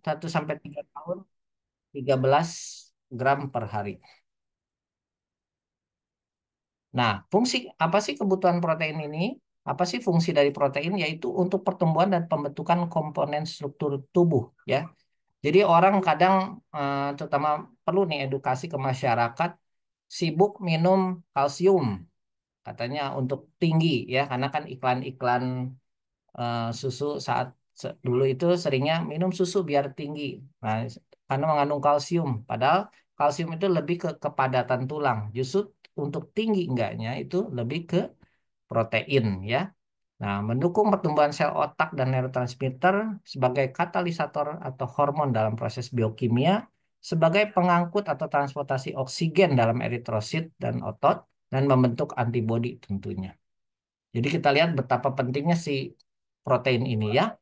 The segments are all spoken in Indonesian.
1 sampai 3 tahun 13 gram per hari. Nah, fungsi apa sih kebutuhan protein ini? Apa sih fungsi dari protein? Yaitu untuk pertumbuhan dan pembentukan komponen struktur tubuh, ya. Jadi orang kadang terutama perlu nih edukasi ke masyarakat sibuk minum kalsium katanya untuk tinggi ya karena kan iklan-iklan susu saat dulu itu seringnya minum susu biar tinggi. Nah, karena mengandung kalsium. Padahal kalsium itu lebih ke kepadatan tulang. Justru untuk tinggi enggaknya itu lebih ke protein ya. Nah, mendukung pertumbuhan sel otak dan neurotransmitter sebagai katalisator atau hormon dalam proses biokimia, sebagai pengangkut atau transportasi oksigen dalam eritrosit dan otot, dan membentuk antibodi tentunya. Jadi kita lihat betapa pentingnya si protein ini ya.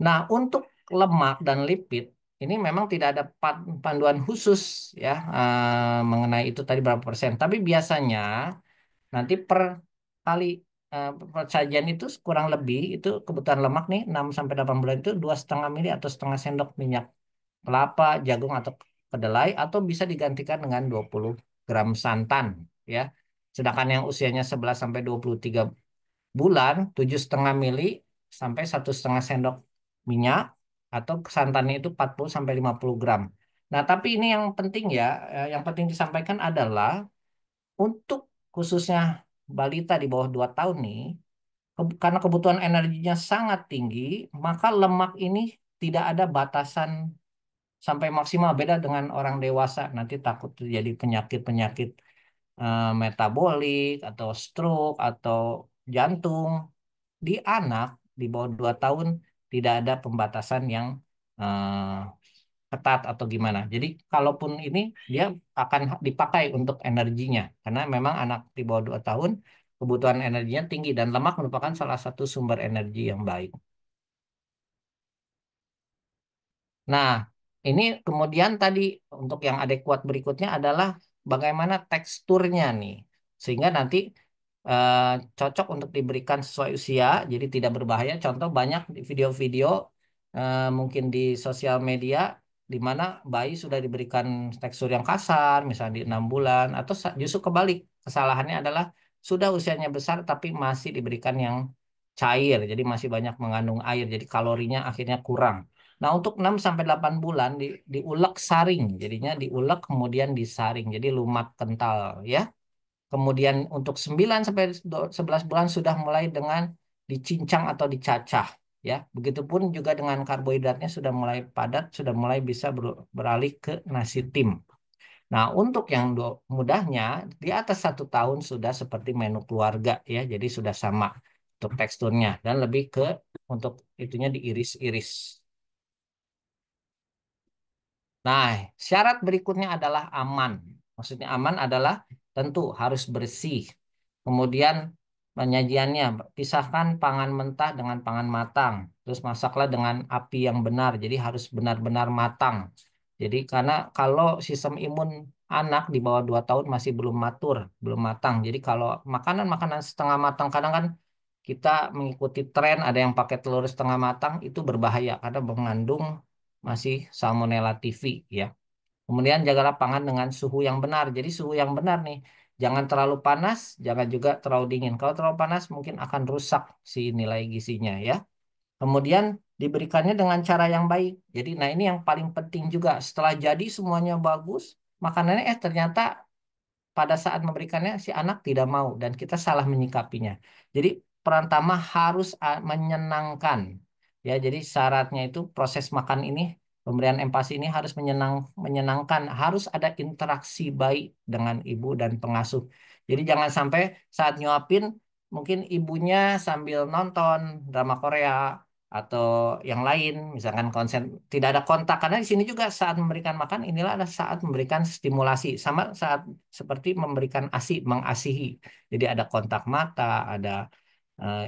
Nah, untuk lemak dan lipid ini memang tidak ada panduan khusus ya mengenai itu tadi berapa persen. Tapi biasanya nanti per kali persajian itu kurang lebih itu kebutuhan lemak nih 6 sampai 8 bulan itu 2,5 mili atau setengah sendok minyak kelapa, jagung atau kedelai atau bisa digantikan dengan 20 gram santan ya. Sedangkan yang usianya 11 sampai 23 bulan 7,5 mili sampai 1,5 sendok minyak atau santannya itu 40 sampai 50 gram. Nah, tapi ini yang penting ya, yang penting disampaikan adalah untuk khususnya balita di bawah 2 tahun nih, karena kebutuhan energinya sangat tinggi, maka lemak ini tidak ada batasan sampai maksimal beda dengan orang dewasa. Nanti takut terjadi penyakit-penyakit metabolik atau stroke atau jantung. Di anak di bawah 2 tahun tidak ada pembatasan yang eh, ketat atau gimana. Jadi kalaupun ini dia akan dipakai untuk energinya karena memang anak di bawah 2 tahun kebutuhan energinya tinggi dan lemak merupakan salah satu sumber energi yang baik. Nah, ini kemudian tadi untuk yang adekuat berikutnya adalah bagaimana teksturnya nih. Sehingga nanti eh, cocok untuk diberikan sesuai usia, jadi tidak berbahaya. Contoh banyak di video-video mungkin di sosial media di mana bayi sudah diberikan tekstur yang kasar, misalnya di 6 bulan, atau justru kebalik. Kesalahannya adalah sudah usianya besar tapi masih diberikan yang cair, jadi masih banyak mengandung air, jadi kalorinya akhirnya kurang. Nah, untuk 6 sampai 8 bulan diulek saring. Jadinya diulek kemudian disaring. Jadi lumat kental ya. Kemudian untuk 9 sampai 11 bulan sudah mulai dengan dicincang atau dicacah ya. Begitupun juga dengan karbohidratnya sudah mulai padat, sudah mulai bisa beralih ke nasi tim. Nah, untuk yang mudahnya di atas 1 tahun sudah seperti menu keluarga ya. Jadi sudah sama untuk teksturnya dan lebih ke untuk itunya diiris-iris. Nah, syarat berikutnya adalah aman. Maksudnya aman adalah tentu harus bersih. Kemudian penyajiannya, pisahkan pangan mentah dengan pangan matang. Terus masaklah dengan api yang benar, jadi harus benar-benar matang. Jadi karena kalau sistem imun anak di bawah 2 tahun masih belum matur, belum matang. Jadi kalau makanan-makanan setengah matang kadang kan kita mengikuti tren ada yang pakai telur setengah matang itu berbahaya karena mengandung masih Salmonella typhi ya. Kemudian jagalah pangan dengan suhu yang benar. Jadi suhu yang benar nih, jangan terlalu panas, jangan juga terlalu dingin. Kalau terlalu panas mungkin akan rusak si nilai gizinya ya. Kemudian diberikannya dengan cara yang baik. Jadi nah ini yang paling penting juga. Setelah jadi semuanya bagus, makanannya ternyata pada saat memberikannya si anak tidak mau dan kita salah menyikapinya. Jadi peran utama harus menyenangkan. Ya, jadi syaratnya itu proses makan ini, pemberian empasi ini harus menyenangkan, harus ada interaksi baik dengan ibu dan pengasuh. Jadi jangan sampai saat nyuapin mungkin ibunya sambil nonton drama Korea atau yang lain, misalkan konsen tidak ada kontak karena di sini juga saat memberikan makan inilah ada saat memberikan stimulasi sama saat seperti memberikan ASI, mengasihi. Jadi ada kontak mata, ada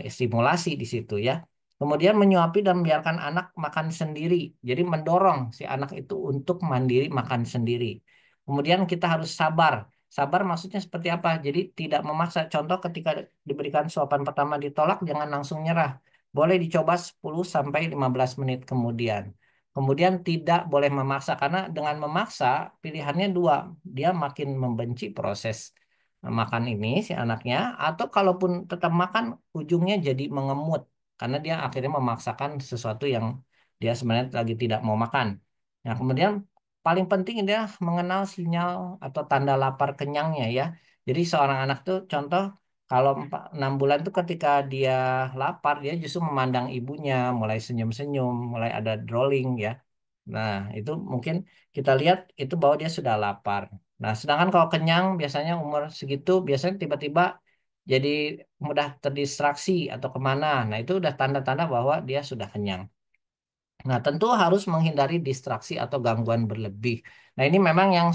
stimulasi di situ ya. Kemudian menyuapi dan membiarkan anak makan sendiri. Jadi mendorong si anak itu untuk mandiri makan sendiri. Kemudian kita harus sabar. Sabar maksudnya seperti apa? Jadi tidak memaksa. Contoh ketika diberikan suapan pertama ditolak, jangan langsung nyerah. Boleh dicoba 10 sampai 15 menit kemudian. Kemudian tidak boleh memaksa karena dengan memaksa pilihannya dua, dia makin membenci proses makan ini si anaknya, atau kalaupun tetap makan ujungnya jadi mengemut karena dia akhirnya memaksakan sesuatu yang dia sebenarnya lagi tidak mau makan. Nah, kemudian paling penting dia mengenal sinyal atau tanda lapar kenyangnya ya. Jadi seorang anak tuh contoh kalau 6 bulan tuh ketika dia lapar, dia justru memandang ibunya, mulai senyum-senyum, mulai ada drooling ya. Nah, itu mungkin kita lihat itu bahwa dia sudah lapar. Nah, sedangkan kalau kenyang biasanya umur segitu biasanya tiba-tiba jadi mudah terdistraksi atau kemana. Nah, itu udah tanda-tanda bahwa dia sudah kenyang. Nah, tentu harus menghindari distraksi atau gangguan berlebih. Nah, ini memang yang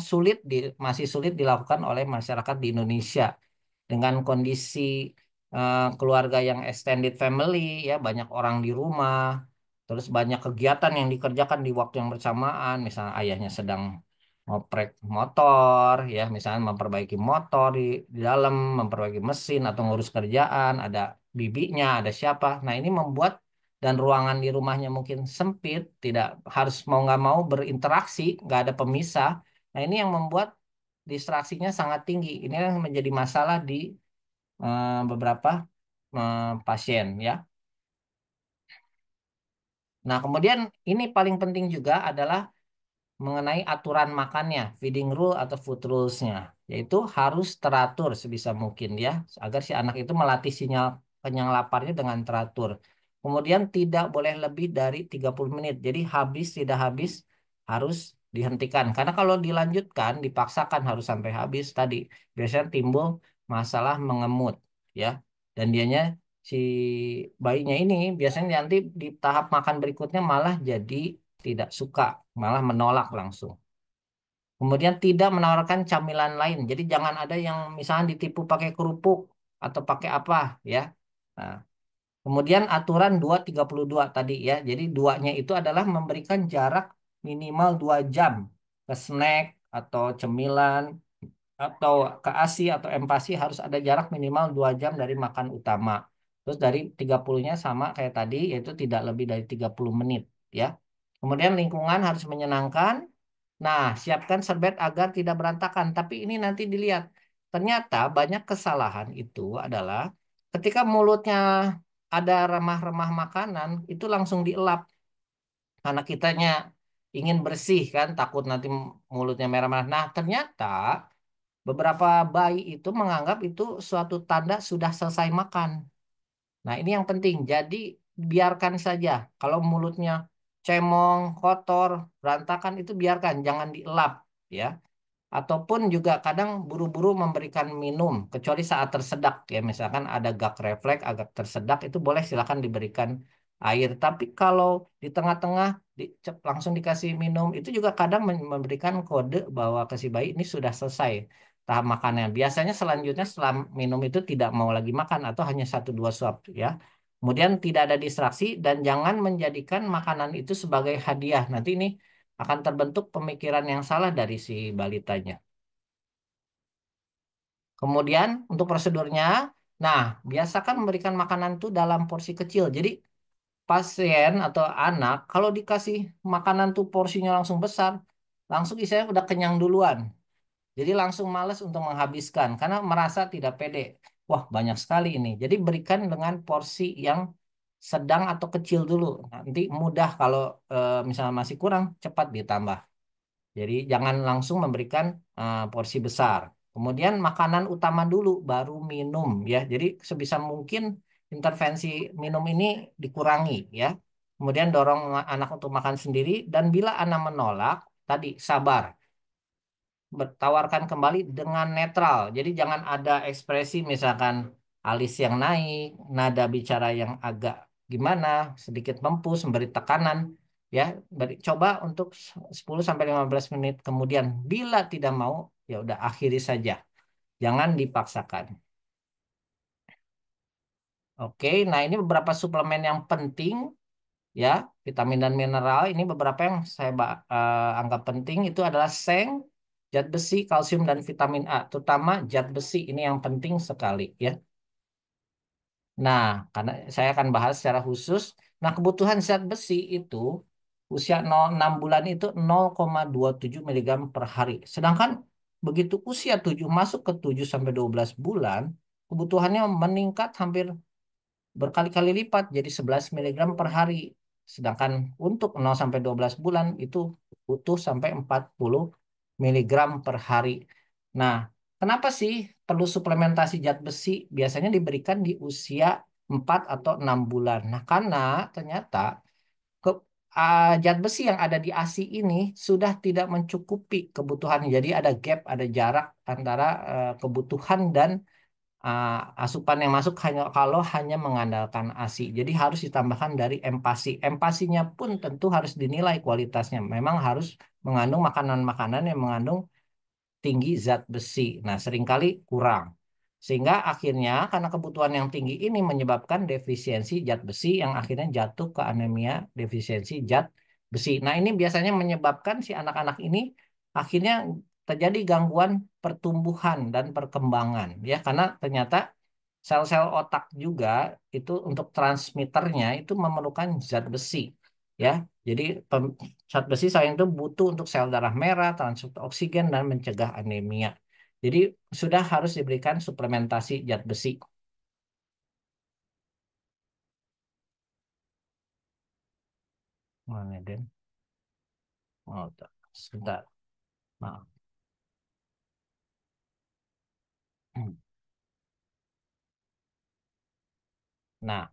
masih sulit dilakukan oleh masyarakat di Indonesia dengan kondisi keluarga yang extended family ya, banyak orang di rumah, terus banyak kegiatan yang dikerjakan di waktu yang bersamaan, misalnya ayahnya sedang ngoprek motor ya, misalnya memperbaiki motor di dalam, memperbaiki mesin atau ngurus kerjaan, ada bibinya, ada siapa. Nah, ini membuat dan ruangan di rumahnya mungkin sempit, tidak harus mau nggak mau berinteraksi, nggak ada pemisah. Nah, ini yang membuat distraksinya sangat tinggi. Ini yang menjadi masalah di beberapa pasien ya. Nah, kemudian ini paling penting juga adalah mengenai aturan makannya, feeding rule atau food rules-nya, yaitu harus teratur sebisa mungkin ya, agar si anak itu melatih sinyal kenyang laparnya dengan teratur. Kemudian tidak boleh lebih dari 30 menit. Jadi habis tidak habis harus dihentikan. Karena kalau dilanjutkan, dipaksakan harus sampai habis tadi, biasanya timbul masalah mengemut ya. Dan dianya si bayinya ini biasanya nanti di tahap makan berikutnya malah jadi tidak suka, malah menolak langsung. Kemudian tidak menawarkan camilan lain. Jadi jangan ada yang misalnya ditipu pakai kerupuk atau pakai apa ya. Nah, kemudian aturan 2-32 tadi ya. Jadi duanya itu adalah memberikan jarak minimal 2 jam ke snack atau cemilan atau ke ASI atau empasi harus ada jarak minimal 2 jam dari makan utama. Terus dari 30-nya sama kayak tadi, yaitu tidak lebih dari 30 menit ya. Kemudian lingkungan harus menyenangkan. Nah, siapkan serbet agar tidak berantakan. Tapi ini nanti dilihat. Ternyata banyak kesalahan itu adalah ketika mulutnya ada remah-remah makanan, itu langsung dielap. Anak kitanya ingin bersih kan, takut nanti mulutnya merah-merah. Nah, ternyata beberapa bayi itu menganggap itu suatu tanda sudah selesai makan. Nah, ini yang penting. Jadi, biarkan saja. Kalau mulutnya cemong, kotor, berantakan, itu biarkan. Jangan dielap. Ya. Ataupun juga kadang buru-buru memberikan minum, kecuali saat tersedak. Ya, misalkan ada gag refleks, agak tersedak, itu boleh silakan diberikan air. Tapi kalau di tengah-tengah langsung dikasih minum, itu juga kadang memberikan kode bahwa ke si bayi ini sudah selesai tahap makannya. Biasanya selanjutnya setelah minum itu tidak mau lagi makan atau hanya 1-2 suap ya. Kemudian tidak ada distraksi dan jangan menjadikan makanan itu sebagai hadiah. Nanti ini akan terbentuk pemikiran yang salah dari si balitanya. Kemudian untuk prosedurnya, nah biasakan memberikan makanan itu dalam porsi kecil. Jadi pasien atau anak kalau dikasih makanan tuh porsinya langsung besar, langsung istilahnya udah kenyang duluan. Jadi langsung males untuk menghabiskan karena merasa tidak pede. Wah, banyak sekali ini. Jadi berikan dengan porsi yang sedang atau kecil dulu. Nanti mudah kalau misalnya masih kurang, cepat ditambah. Jadi jangan langsung memberikan porsi besar. Kemudian makanan utama dulu, baru minum ya. Jadi sebisa mungkin intervensi minum ini dikurangi ya. Kemudian dorong anak untuk makan sendiri dan bila anak menolak, tadi sabar bertawarkan kembali dengan netral. Jadi jangan ada ekspresi misalkan alis yang naik, nada bicara yang agak gimana, sedikit mempus, memberi tekanan ya. Coba untuk 10 sampai 15 menit kemudian bila tidak mau ya udah akhiri saja. Jangan dipaksakan. Oke, nah ini beberapa suplemen yang penting ya, vitamin dan mineral ini beberapa yang saya anggap penting itu adalah seng, zat besi, kalsium dan vitamin A, terutama zat besi ini yang penting sekali ya. Nah, karena saya akan bahas secara khusus. Nah, kebutuhan zat besi itu Usia 6 bulan itu 0,27 miligram per hari. Sedangkan begitu usia 7 masuk ke 7 sampai 12 bulan, kebutuhannya meningkat hampir berkali-kali lipat jadi 11 miligram per hari. Sedangkan untuk 0 sampai 12 bulan itu butuh sampai 40 miligram per hari. Nah, kenapa sih perlu suplementasi zat besi? Biasanya diberikan di usia 4 atau 6 bulan. Nah, karena ternyata ke, zat besi yang ada di ASI ini sudah tidak mencukupi kebutuhan. Jadi ada gap, ada jarak antara kebutuhan dan asupan yang masuk hanya kalau hanya mengandalkan ASI. Jadi harus ditambahkan dari empasi. Empasinya pun tentu harus dinilai kualitasnya. Memang harus mengandung makanan-makanan yang mengandung tinggi zat besi. Nah, seringkali kurang. Sehingga akhirnya karena kebutuhan yang tinggi ini menyebabkan defisiensi zat besi yang akhirnya jatuh ke anemia defisiensi zat besi. Nah, ini biasanya menyebabkan si anak-anak ini akhirnya terjadi gangguan pertumbuhan dan perkembangan ya karena ternyata sel-sel otak juga itu untuk transmitternya itu memerlukan zat besi ya. Jadi zat besi sayang itu butuh untuk sel darah merah, transporter oksigen dan mencegah anemia. Jadi sudah harus diberikan suplementasi zat besi. Mana Den? Oh, tak. Sebentar. Maaf. Nah,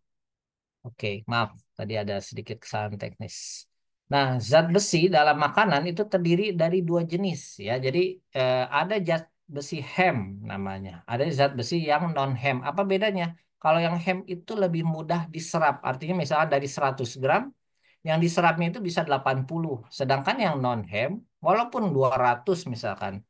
oke, maaf. Tadi ada sedikit kesalahan teknis. Nah, zat besi dalam makanan itu terdiri dari dua jenis ya. Jadi ada zat besi hem namanya. Ada zat besi yang non hem. Apa bedanya? Kalau yang hem itu lebih mudah diserap. Artinya misalnya dari 100 gram, yang diserapnya itu bisa 80. Sedangkan yang non hem, walaupun 200 misalkan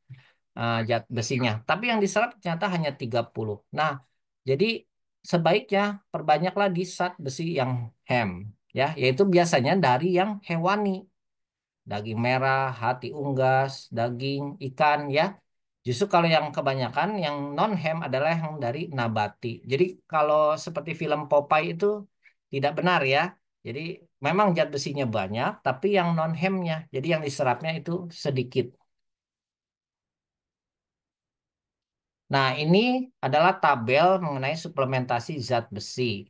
zat besinya, tapi yang diserap ternyata hanya 30. Nah, jadi sebaiknya perbanyaklah di zat besi yang hem ya, yaitu biasanya dari yang hewani, daging merah, hati unggas, daging ikan ya. Justru kalau yang kebanyakan yang non hem adalah yang dari nabati. Jadi kalau seperti film Popeye itu tidak benar ya. Jadi memang zat besinya banyak, tapi yang non hemnya, jadi yang diserapnya itu sedikit. Nah, ini adalah tabel mengenai suplementasi zat besi.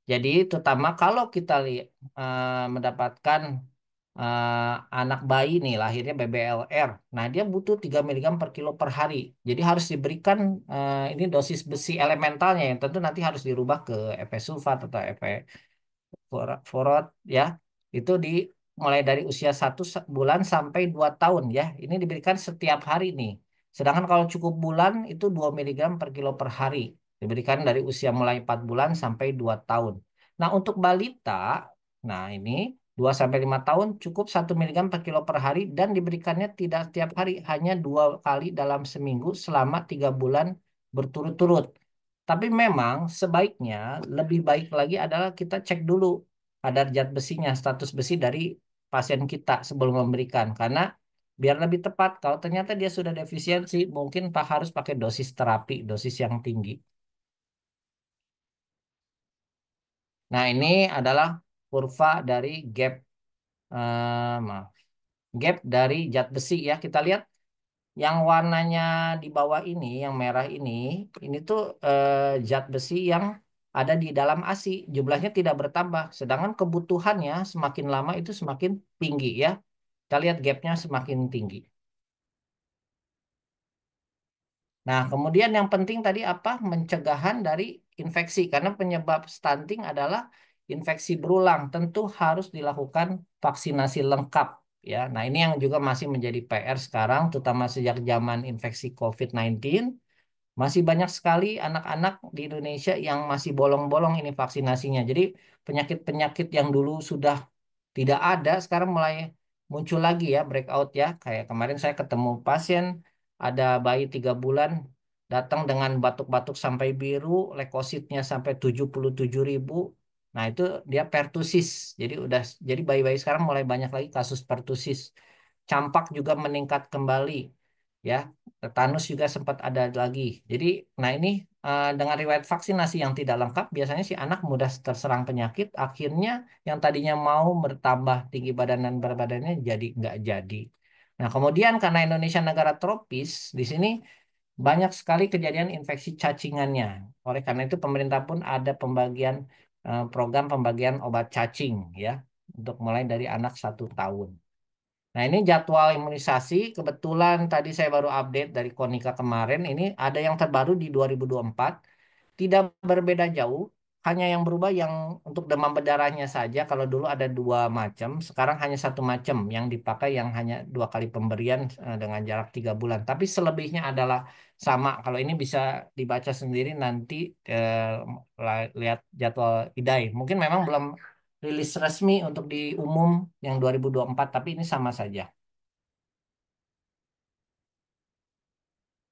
Jadi, terutama kalau kita mendapatkan anak bayi nih, lahirnya BBLR. Nah, dia butuh 3 miligram per kilo per hari. Jadi, harus diberikan ini dosis besi elementalnya yang tentu nanti harus dirubah ke Fe sulfat atau Fe forot ya itu mulai dari usia 1 bulan sampai 2 tahun ya ini diberikan setiap hari nih sedangkan kalau cukup bulan itu 2 miligram per kilo per hari diberikan dari usia mulai 4 bulan sampai 2 tahun. Nah untuk balita nah ini 2 sampai 5 tahun cukup 1 miligram per kilo per hari dan diberikannya tidak setiap hari hanya 2 kali dalam seminggu selama 3 bulan berturut-turut. Tapi memang sebaiknya lebih baik lagi adalah kita cek dulu kadar zat besinya, status besi dari pasien kita sebelum memberikan. Karena biar lebih tepat, kalau ternyata dia sudah defisiensi, mungkin Pak harus pakai dosis terapi, dosis yang tinggi. Nah, ini adalah kurva dari gap, maaf, gap dari zat besi ya. Kita lihat yang warnanya di bawah ini, yang merah ini tuh zat besi yang ada di dalam ASI. Jumlahnya tidak bertambah, sedangkan kebutuhannya semakin lama itu semakin tinggi ya. Kita lihat gapnya semakin tinggi. Nah, kemudian yang penting tadi apa? Pencegahan dari infeksi. Karena penyebab stunting adalah infeksi berulang. Tentu harus dilakukan vaksinasi lengkap. Ya, nah ini yang juga masih menjadi PR sekarang, terutama sejak zaman infeksi COVID-19. Masih banyak sekali anak-anak di Indonesia yang masih bolong-bolong ini vaksinasinya. Jadi penyakit-penyakit yang dulu sudah tidak ada, sekarang mulai muncul lagi ya, breakout ya. Kayak kemarin saya ketemu pasien, ada bayi 3 bulan, datang dengan batuk-batuk sampai biru, leukositnya sampai 77.000. Nah itu dia pertusis. Jadi bayi-bayi sekarang mulai banyak lagi kasus pertusis. Campak juga meningkat kembali, ya. Tetanus juga sempat ada lagi. Jadi, nah ini dengan riwayat vaksinasi yang tidak lengkap, biasanya si anak mudah terserang penyakit, akhirnya yang tadinya mau bertambah tinggi badan dan berat badannya jadi nggak jadi. Nah, kemudian karena Indonesia negara tropis, di sini banyak sekali kejadian infeksi cacingannya. Oleh karena itu pemerintah pun ada program pembagian obat cacing ya untuk mulai dari anak 1 tahun. Nah, ini jadwal imunisasi. Kebetulan tadi saya baru update dari Konika kemarin. Ini ada yang terbaru di 2024. Tidak berbeda jauh. Hanya yang berubah yang untuk demam berdarahnya saja. Kalau dulu ada 2 macam, sekarang hanya 1 macam yang dipakai yang hanya 2 kali pemberian dengan jarak 3 bulan. Tapi selebihnya adalah sama. Kalau ini bisa dibaca sendiri nanti lihat jadwal IDAI. Mungkin memang belum rilis resmi untuk di umum yang 2024, tapi ini sama saja.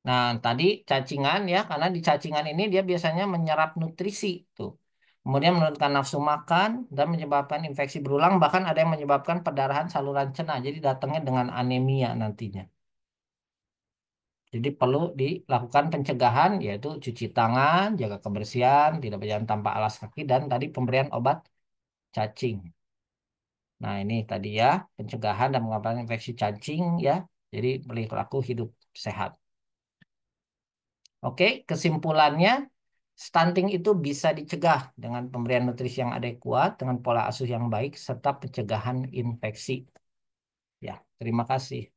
Nah, tadi cacingan ya, karena di cacingan ini dia biasanya menyerap nutrisi tuh. Kemudian menurunkan nafsu makan dan menyebabkan infeksi berulang, bahkan ada yang menyebabkan perdarahan saluran cerna. Jadi datangnya dengan anemia nantinya. Jadi perlu dilakukan pencegahan yaitu cuci tangan, jaga kebersihan, tidak berjalan tanpa alas kaki dan tadi pemberian obat cacing. Nah, ini tadi ya, pencegahan dan pengoperasian infeksi cacing ya. Jadi perilaku hidup sehat. Oke, kesimpulannya, stunting itu bisa dicegah dengan pemberian nutrisi yang adekuat, dengan pola asuh yang baik, serta pencegahan infeksi. Ya, terima kasih.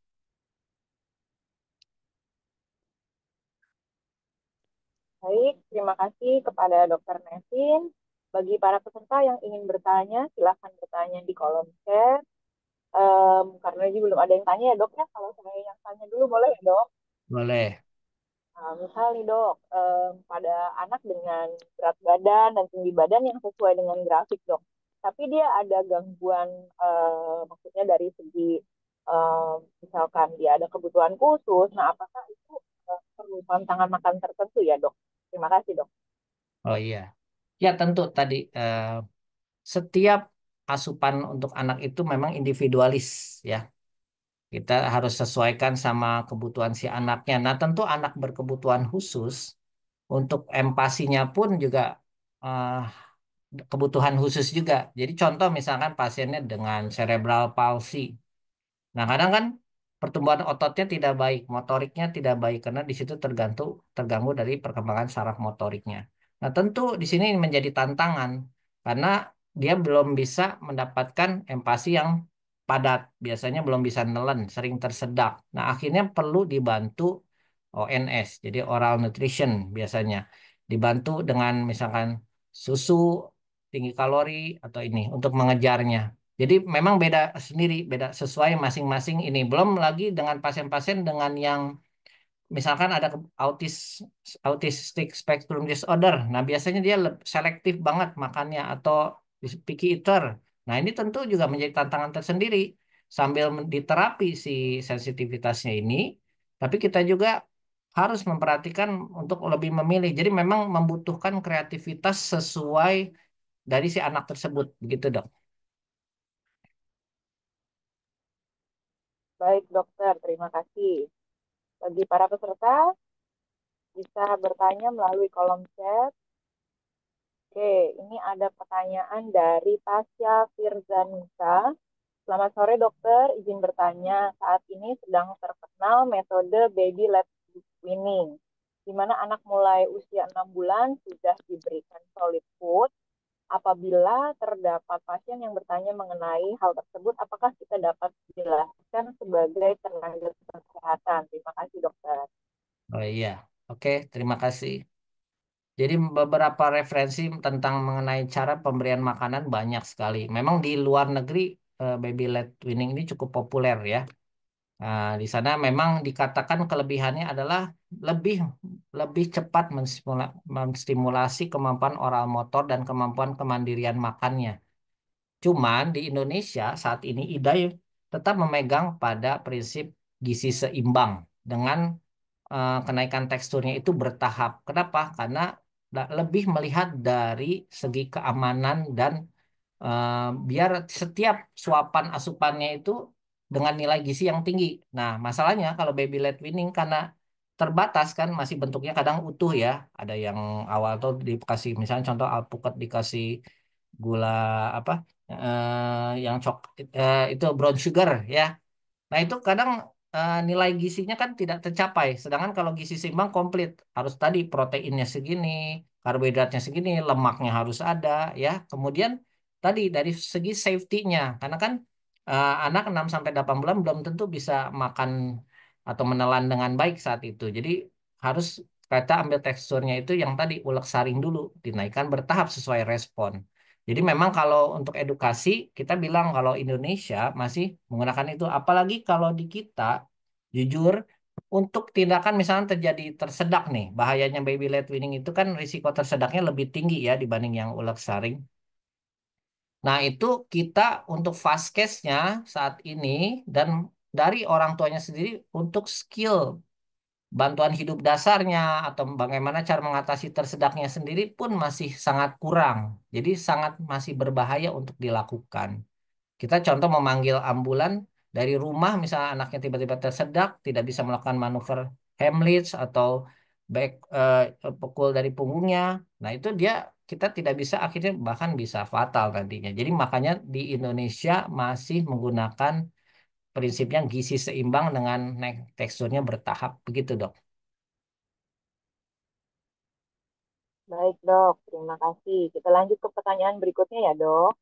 Baik, terima kasih kepada Dokter Nevin. Bagi para peserta yang ingin bertanya, silakan bertanya di kolom chat. Karena ini belum ada yang tanya ya dok ya, kalau saya yang tanya dulu boleh ya dok? Boleh. Misal nih dok, pada anak dengan berat badan dan tinggi badan yang sesuai dengan grafik dok, tapi dia ada gangguan, maksudnya dari segi misalkan dia ada kebutuhan khusus, nah apakah itu perlu pantangan makan tertentu ya dok? Terima kasih dok. Oh iya. Ya, tentu tadi setiap asupan untuk anak itu memang individualis ya. Kita harus sesuaikan sama kebutuhan si anaknya. Nah, tentu anak berkebutuhan khusus untuk empasinya pun juga eh, kebutuhan khusus juga. Jadi contoh misalkan pasiennya dengan cerebral palsy. Nah, kadang kan pertumbuhan ototnya tidak baik, motoriknya tidak baik karena di situ terganggu dari perkembangan saraf motoriknya. Nah, tentu di sini menjadi tantangan karena dia belum bisa mendapatkan empati yang padat, biasanya belum bisa nelen, sering tersedak. Nah, akhirnya perlu dibantu ONS, jadi oral nutrition biasanya. Dibantu dengan misalkan susu tinggi kalori atau ini untuk mengejarnya. Jadi memang beda sendiri, beda sesuai masing-masing ini. Belum lagi dengan pasien-pasien dengan yang misalkan ada autistic spectrum disorder. Nah, biasanya dia selektif banget makannya atau picky eater. Nah, ini tentu juga menjadi tantangan tersendiri sambil diterapi si sensitivitasnya ini, tapi kita juga harus memperhatikan untuk lebih memilih. Jadi memang membutuhkan kreativitas sesuai dari si anak tersebut, begitu dok. Baik dokter, terima kasih. Bagi para peserta, bisa bertanya melalui kolom chat. Oke, ini ada pertanyaan dari Tasya Firzanisa. Selamat sore dokter, izin bertanya. Saat ini sedang terkenal metode baby led weaning, di mana anak mulai usia 6 bulan sudah diberikan solid food. Apabila terdapat pasien yang bertanya mengenai hal tersebut, apakah kita dapat dijelaskan sebagai tenaga kesehatan? Terima kasih dokter. Oh iya, oke, terima kasih. Jadi beberapa referensi tentang mengenai cara pemberian makanan banyak sekali. Memang di luar negeri baby led weaning ini cukup populer ya. Nah, di sana memang dikatakan kelebihannya adalah lebih lebih cepat menstimulasi kemampuan oral motor dan kemampuan kemandirian makannya. Cuman di Indonesia saat ini IDAI tetap memegang pada prinsip gizi seimbang dengan kenaikan teksturnya itu bertahap. Kenapa? Karena lebih melihat dari segi keamanan dan biar setiap suapan asupannya itu dengan nilai gizi yang tinggi. Nah, masalahnya kalau baby led weaning karena terbatas kan, masih bentuknya kadang utuh ya. Ada yang awal tuh dikasih, misalnya contoh alpukat dikasih gula apa, yang itu brown sugar ya. Nah, itu kadang nilai gizinya kan tidak tercapai. Sedangkan kalau gizi seimbang komplit, harus tadi proteinnya segini, karbohidratnya segini, lemaknya harus ada ya. Kemudian tadi dari segi safety-nya, karena kan anak 6 sampai 8 bulan belum tentu bisa makan atau menelan dengan baik saat itu. Jadi harus kita ambil teksturnya itu yang tadi ulek saring dulu, dinaikkan bertahap sesuai respon. Jadi memang kalau untuk edukasi kita bilang kalau Indonesia masih menggunakan itu, apalagi kalau di kita jujur untuk tindakan misalnya terjadi tersedak nih, bahayanya baby led weaning itu kan risiko tersedaknya lebih tinggi ya dibanding yang uleg saring. Nah, itu kita untuk fast case-nya saat ini dan dari orang tuanya sendiri untuk skill bantuan hidup dasarnya atau bagaimana cara mengatasi tersedaknya sendiri pun masih sangat kurang. Jadi sangat masih berbahaya untuk dilakukan. Kita contoh memanggil ambulan dari rumah, misalnya anaknya tiba-tiba tersedak, tidak bisa melakukan manuver Heimlich atau back pukul dari punggungnya. Nah, itu dia kita tidak bisa akhirnya bahkan bisa fatal nantinya. Jadi makanya di Indonesia masih menggunakan prinsipnya gizi seimbang dengan teksturnya bertahap begitu, Dok. Baik, Dok. Terima kasih. Kita lanjut ke pertanyaan berikutnya ya, Dok.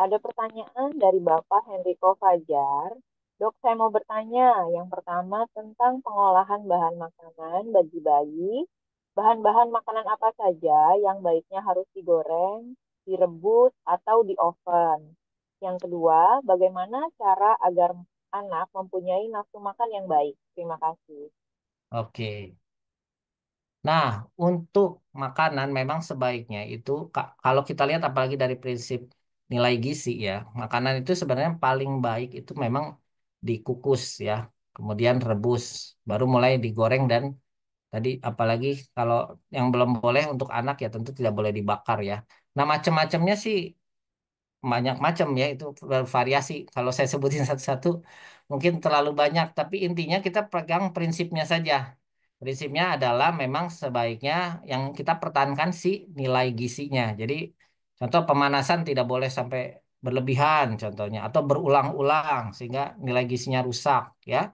Ada pertanyaan dari Bapak Henrico Fajar. Dok, saya mau bertanya. Yang pertama tentang pengolahan bahan makanan bagi bayi. Bahan-bahan makanan apa saja yang baiknya harus digoreng, direbus, atau di oven? Yang kedua, bagaimana cara agar anak mempunyai nafsu makan yang baik? Terima kasih. Oke. Nah, untuk makanan memang sebaiknya itu kalau kita lihat apalagi dari prinsip nilai gizi ya, makanan itu sebenarnya paling baik itu memang dikukus ya, kemudian rebus, baru mulai digoreng dan tadi apalagi kalau yang belum boleh untuk anak ya tentu tidak boleh dibakar ya. Nah, macam-macamnya sih banyak macam ya itu bervariasi. Kalau saya sebutin satu-satu mungkin terlalu banyak, tapi intinya kita pegang prinsipnya saja. Prinsipnya adalah memang sebaiknya yang kita pertahankan si nilai gizinya. Jadi contoh pemanasan tidak boleh sampai berlebihan contohnya atau berulang-ulang sehingga nilai gizinya rusak ya.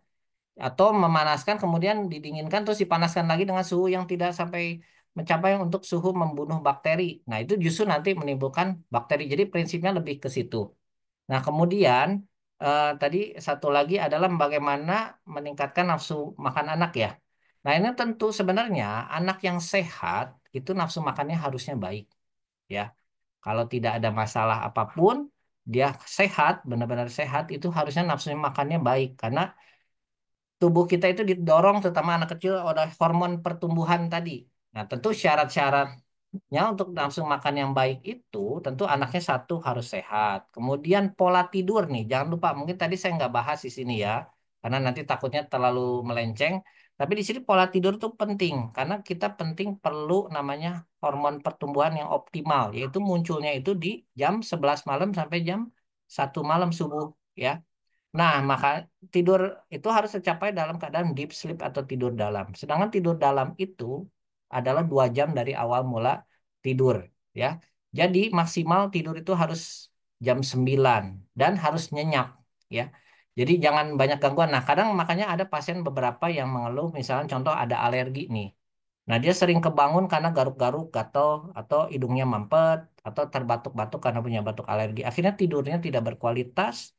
Atau memanaskan kemudian didinginkan terus dipanaskan lagi dengan suhu yang tidak sampai mencapai untuk suhu membunuh bakteri. Nah, itu justru nanti menimbulkan bakteri. Jadi prinsipnya lebih ke situ. Nah, kemudian tadi satu lagi adalah bagaimana meningkatkan nafsu makan anak ya. Nah, ini tentu sebenarnya anak yang sehat itu nafsu makannya harusnya baik ya. Kalau tidak ada masalah apapun, dia sehat, benar-benar sehat itu harusnya nafsu makannya baik karena tubuh kita itu didorong terutama anak kecil oleh hormon pertumbuhan tadi. Nah, tentu syarat-syaratnya untuk nafsu makan yang baik itu tentu anaknya satu harus sehat. Kemudian pola tidur nih, jangan lupa mungkin tadi saya nggak bahas di sini ya, karena nanti takutnya terlalu melenceng. Tapi di sini pola tidur itu penting karena kita penting perlu namanya hormon pertumbuhan yang optimal, yaitu munculnya itu di jam 11 malam sampai jam 1 malam subuh ya. Nah, maka tidur itu harus tercapai dalam keadaan deep sleep atau tidur dalam. Sedangkan tidur dalam itu adalah 2 jam dari awal mula tidur, ya. Jadi maksimal tidur itu harus jam 9 dan harus nyenyak, ya. Jadi jangan banyak gangguan. Nah, kadang makanya ada pasien beberapa yang mengeluh, misalnya contoh ada alergi nih. Nah, dia sering kebangun karena garuk-garuk, gatal, atau hidungnya mampet, atau terbatuk-batuk karena punya batuk alergi. Akhirnya tidurnya tidak berkualitas.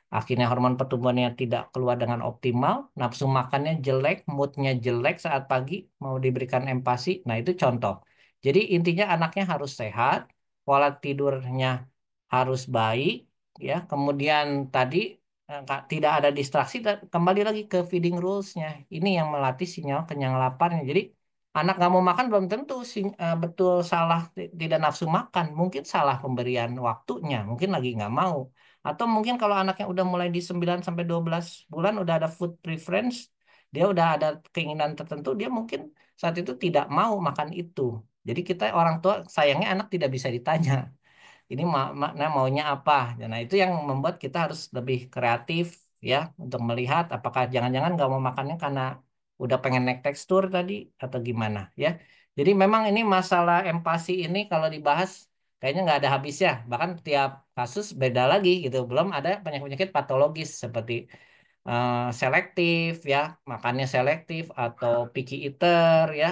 Akhirnya hormon pertumbuhannya tidak keluar dengan optimal, nafsu makannya jelek, moodnya jelek saat pagi, mau diberikan empasi. Nah, itu contoh. Jadi intinya anaknya harus sehat, pola tidurnya harus baik, ya. Kemudian tadi tidak ada distraksi, kembali lagi ke feeding rules-nya. Ini yang melatih sinyal kenyang laparnya. Jadi anak nggak mau makan belum tentu betul salah tidak nafsu makan. Mungkin salah pemberian waktunya, mungkin lagi nggak mau. Atau mungkin kalau anaknya udah mulai di 9 sampai 12 bulan udah ada food preference, dia udah ada keinginan tertentu, dia mungkin saat itu tidak mau makan itu. Jadi kita orang tua sayangnya anak tidak bisa ditanya, ini makna maunya apa. Nah, itu yang membuat kita harus lebih kreatif ya untuk melihat apakah jangan-jangan nggak mau makannya karena udah pengen naik tekstur tadi atau gimana ya. Jadi memang ini masalah empati ini kalau dibahas kayaknya nggak ada habisnya. Bahkan tiap kasus beda lagi gitu. Belum ada penyakit-penyakit patologis seperti selektif ya, makannya selektif atau picky eater ya.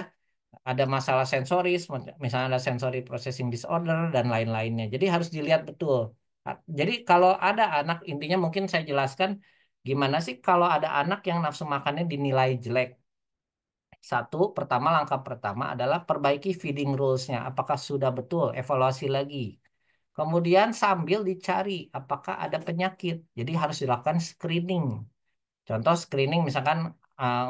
Ada masalah sensoris, misalnya ada sensory processing disorder dan lain-lainnya. Jadi harus dilihat betul. Jadi kalau ada anak, intinya mungkin saya jelaskan gimana sih kalau ada anak yang nafsu makannya dinilai jelek. Satu, pertama langkah pertama adalah perbaiki feeding rules-nya. Apakah sudah betul? Evaluasi lagi. Kemudian sambil dicari apakah ada penyakit. Jadi harus dilakukan screening. Contoh screening misalkan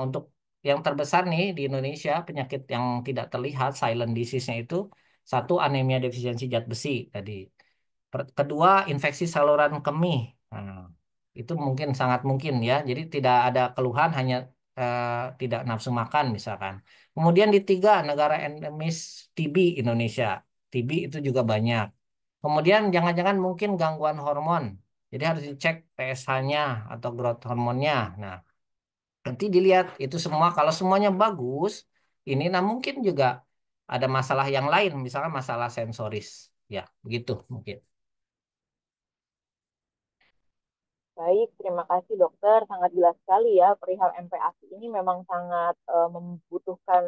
untuk yang terbesar nih di Indonesia penyakit yang tidak terlihat silent disease-nya itu satu anemia defisiensi zat besi tadi. Kedua infeksi saluran kemih. Nah, itu mungkin sangat mungkin ya. Jadi tidak ada keluhan hanya eh, tidak nafsu makan misalkan. Kemudian di tiga negara endemis TB Indonesia. TB itu juga banyak. Kemudian jangan-jangan mungkin gangguan hormon. Jadi harus dicek PSH-nya atau growth hormonnya. Nah, nanti dilihat itu semua. Kalau semuanya bagus, ini nah mungkin juga ada masalah yang lain, misalnya masalah sensoris. Ya, begitu mungkin. Baik, terima kasih dokter. Sangat jelas sekali ya, perihal MPASI ini memang sangat membutuhkan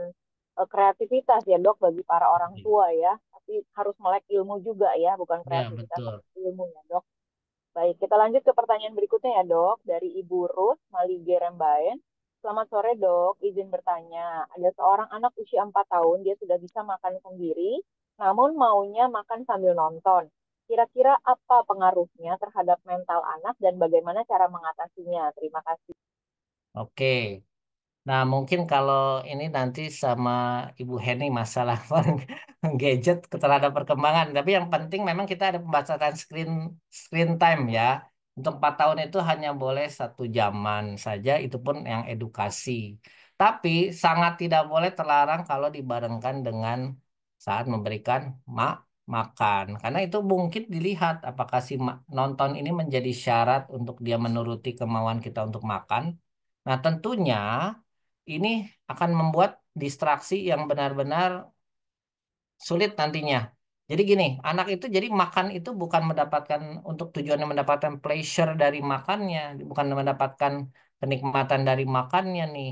kreativitas ya dok bagi para orang Iya. tua ya. Tapi harus melek ilmu juga ya, bukan Ya, kreativitas betul. tapi ilmu ya dok. Baik, kita lanjut ke pertanyaan berikutnya ya dok. Dari Ibu Ruth Malige Rembaen. Selamat sore dok, izin bertanya. Ada seorang anak usia 4 tahun, dia sudah bisa makan sendiri, namun maunya makan sambil nonton. Kira-kira apa pengaruhnya terhadap mental anak dan bagaimana cara mengatasinya? Terima kasih. Oke. Nah, mungkin kalau ini nanti sama Ibu Heni masalah gadget terhadap perkembangan. Tapi yang penting memang kita ada pembatasan screen time ya. Untuk 4 tahun itu hanya boleh 1 jaman saja, itu pun yang edukasi. Tapi sangat tidak boleh terlarang kalau dibarengkan dengan saat memberikan makan. Karena itu mungkin dilihat apakah si nonton ini menjadi syarat untuk dia menuruti kemauan kita untuk makan. Nah, tentunya ini akan membuat distraksi yang benar-benar sulit nantinya. Jadi gini, anak itu jadi makan itu bukan mendapatkan untuk tujuannya mendapatkan pleasure dari makannya, bukan mendapatkan kenikmatan dari makannya nih.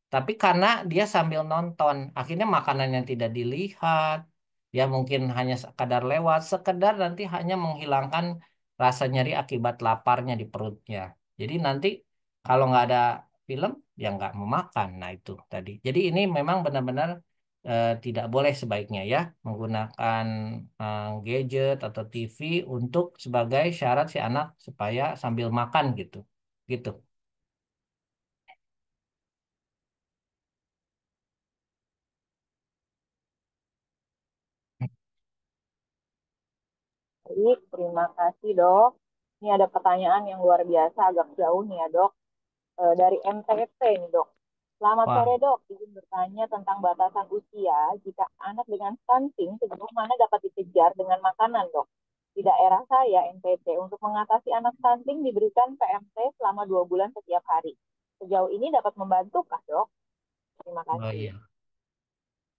Tapi karena dia sambil nonton, akhirnya makanan yang tidak dilihat, dia mungkin hanya sekadar lewat, sekedar nanti hanya menghilangkan rasa nyeri akibat laparnya di perutnya. Jadi nanti kalau nggak ada film, ya nggak mau makan. Nah itu tadi. Jadi ini memang benar-benar tidak boleh sebaiknya ya menggunakan gadget atau TV untuk sebagai syarat si anak supaya sambil makan gitu. Gitu. Baik, terima kasih dok. Ini ada pertanyaan yang luar biasa, agak jauh nih ya dok. Dari MTT nih dok. Selamat Wah, sore dok, izin bertanya tentang batasan usia jika anak dengan stunting sejauh mana dapat dikejar dengan makanan dok. Di daerah saya NTT untuk mengatasi anak stunting diberikan PMT selama 2 bulan setiap hari. Sejauh ini dapat membantu kah dok? Terima oh kasih. iya.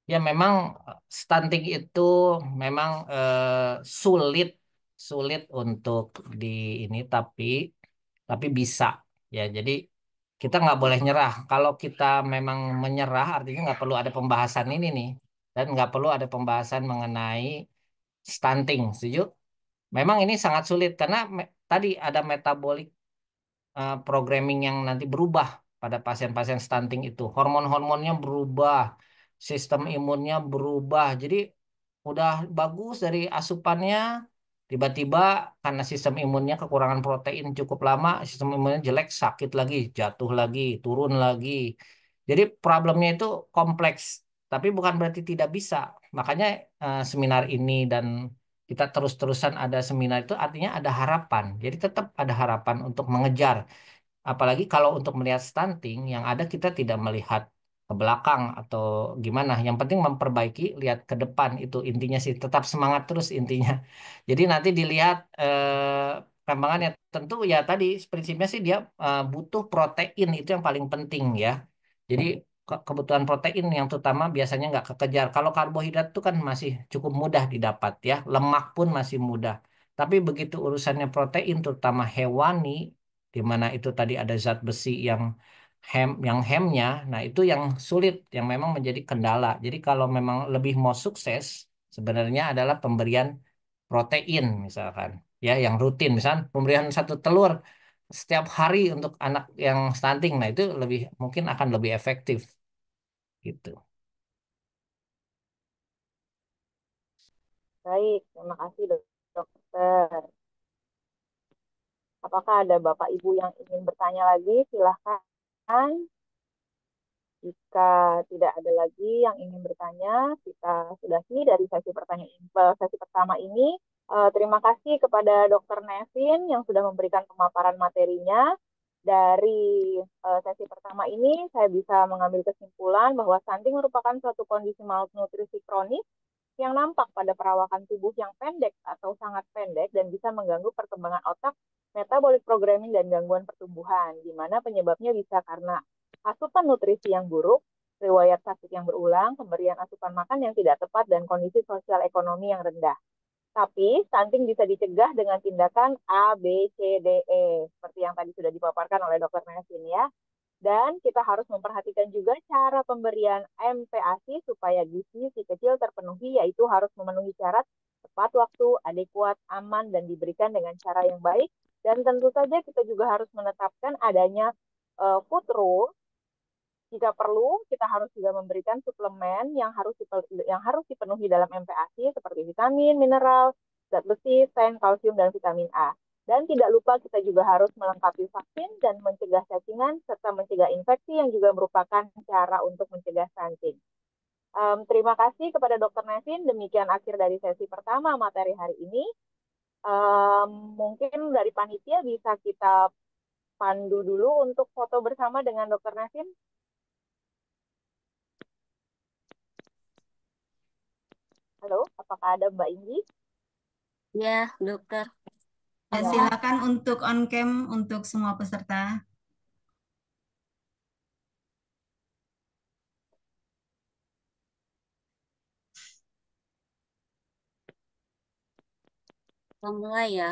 Ya memang stunting itu memang sulit sulit untuk di ini tapi bisa ya. Jadi kita nggak boleh nyerah. Kalau kita memang menyerah artinya nggak perlu ada pembahasan ini nih dan nggak perlu ada pembahasan mengenai stunting. Setuju? Memang ini sangat sulit karena tadi ada metabolik programming yang nanti berubah pada pasien-pasien stunting itu. Hormon-hormonnya berubah, sistem imunnya berubah. Jadi udah bagus dari asupannya, tiba-tiba karena sistem imunnya kekurangan protein cukup lama, sistem imunnya jelek, sakit lagi, jatuh lagi, turun lagi. Jadi problemnya itu kompleks, tapi bukan berarti tidak bisa. Makanya seminar ini dan kita terus-terusan ada seminar itu artinya ada harapan. Jadi tetap ada harapan untuk mengejar. Apalagi kalau untuk melihat stunting, yang ada kita tidak melihat ke belakang atau gimana. Yang penting memperbaiki, lihat ke depan itu intinya sih. Tetap semangat terus intinya. Jadi nanti dilihat perkembangannya. Tentu ya tadi prinsipnya sih dia butuh protein itu yang paling penting ya. Jadi kebutuhan protein yang terutama biasanya nggak kekejar. Kalau karbohidrat itu kan masih cukup mudah didapat ya, lemak pun masih mudah. Tapi begitu urusannya protein, terutama hewani, di mana itu tadi ada zat besi yang hemnya, nah itu yang sulit, yang memang menjadi kendala. Jadi kalau memang lebih mau sukses, sebenarnya adalah pemberian protein misalkan, ya yang rutin, misalkan pemberian satu telur setiap hari untuk anak yang stunting, nah itu lebih mungkin akan lebih efektif gitu. Baik, terima kasih dokter. Apakah ada Bapak Ibu yang ingin bertanya lagi? Silahkan. Jika tidak ada lagi yang ingin bertanya, kita sudahi dari sesi pertama ini. Terima kasih kepada Dr. Nevin yang sudah memberikan pemaparan materinya. Dari sesi pertama ini, saya bisa mengambil kesimpulan bahwa stunting merupakan suatu kondisi malnutrisi kronis yang nampak pada perawakan tubuh yang pendek atau sangat pendek dan bisa mengganggu perkembangan otak, metabolic programming, dan gangguan pertumbuhan, di mana penyebabnya bisa karena asupan nutrisi yang buruk, riwayat sakit yang berulang, pemberian asupan makan yang tidak tepat, dan kondisi sosial ekonomi yang rendah. Tapi stunting bisa dicegah dengan tindakan A, B, C, D, E, seperti yang tadi sudah dipaparkan oleh Dr. Nesin ya. Dan kita harus memperhatikan juga cara pemberian MPASI supaya gizi si kecil terpenuhi, yaitu harus memenuhi syarat tepat waktu, adekuat, aman, dan diberikan dengan cara yang baik. Dan tentu saja kita juga harus menetapkan adanya food rule. Jika perlu, kita harus juga memberikan suplemen yang harus dipenuhi dalam MPASI seperti vitamin, mineral, zat besi, zen, kalsium, dan vitamin A. Dan tidak lupa kita juga harus melengkapi vaksin dan mencegah cacingan serta mencegah infeksi yang juga merupakan cara untuk mencegah stunting. Terima kasih kepada Dr. Nevin. Demikian akhir dari sesi pertama materi hari ini. Mungkin dari panitia bisa kita pandu dulu untuk foto bersama dengan Dr. Nevin. Halo, apakah ada Mbak Indi? Ya, dokter. Ya, Silakan untuk on cam untuk semua peserta. Kita mulai ya.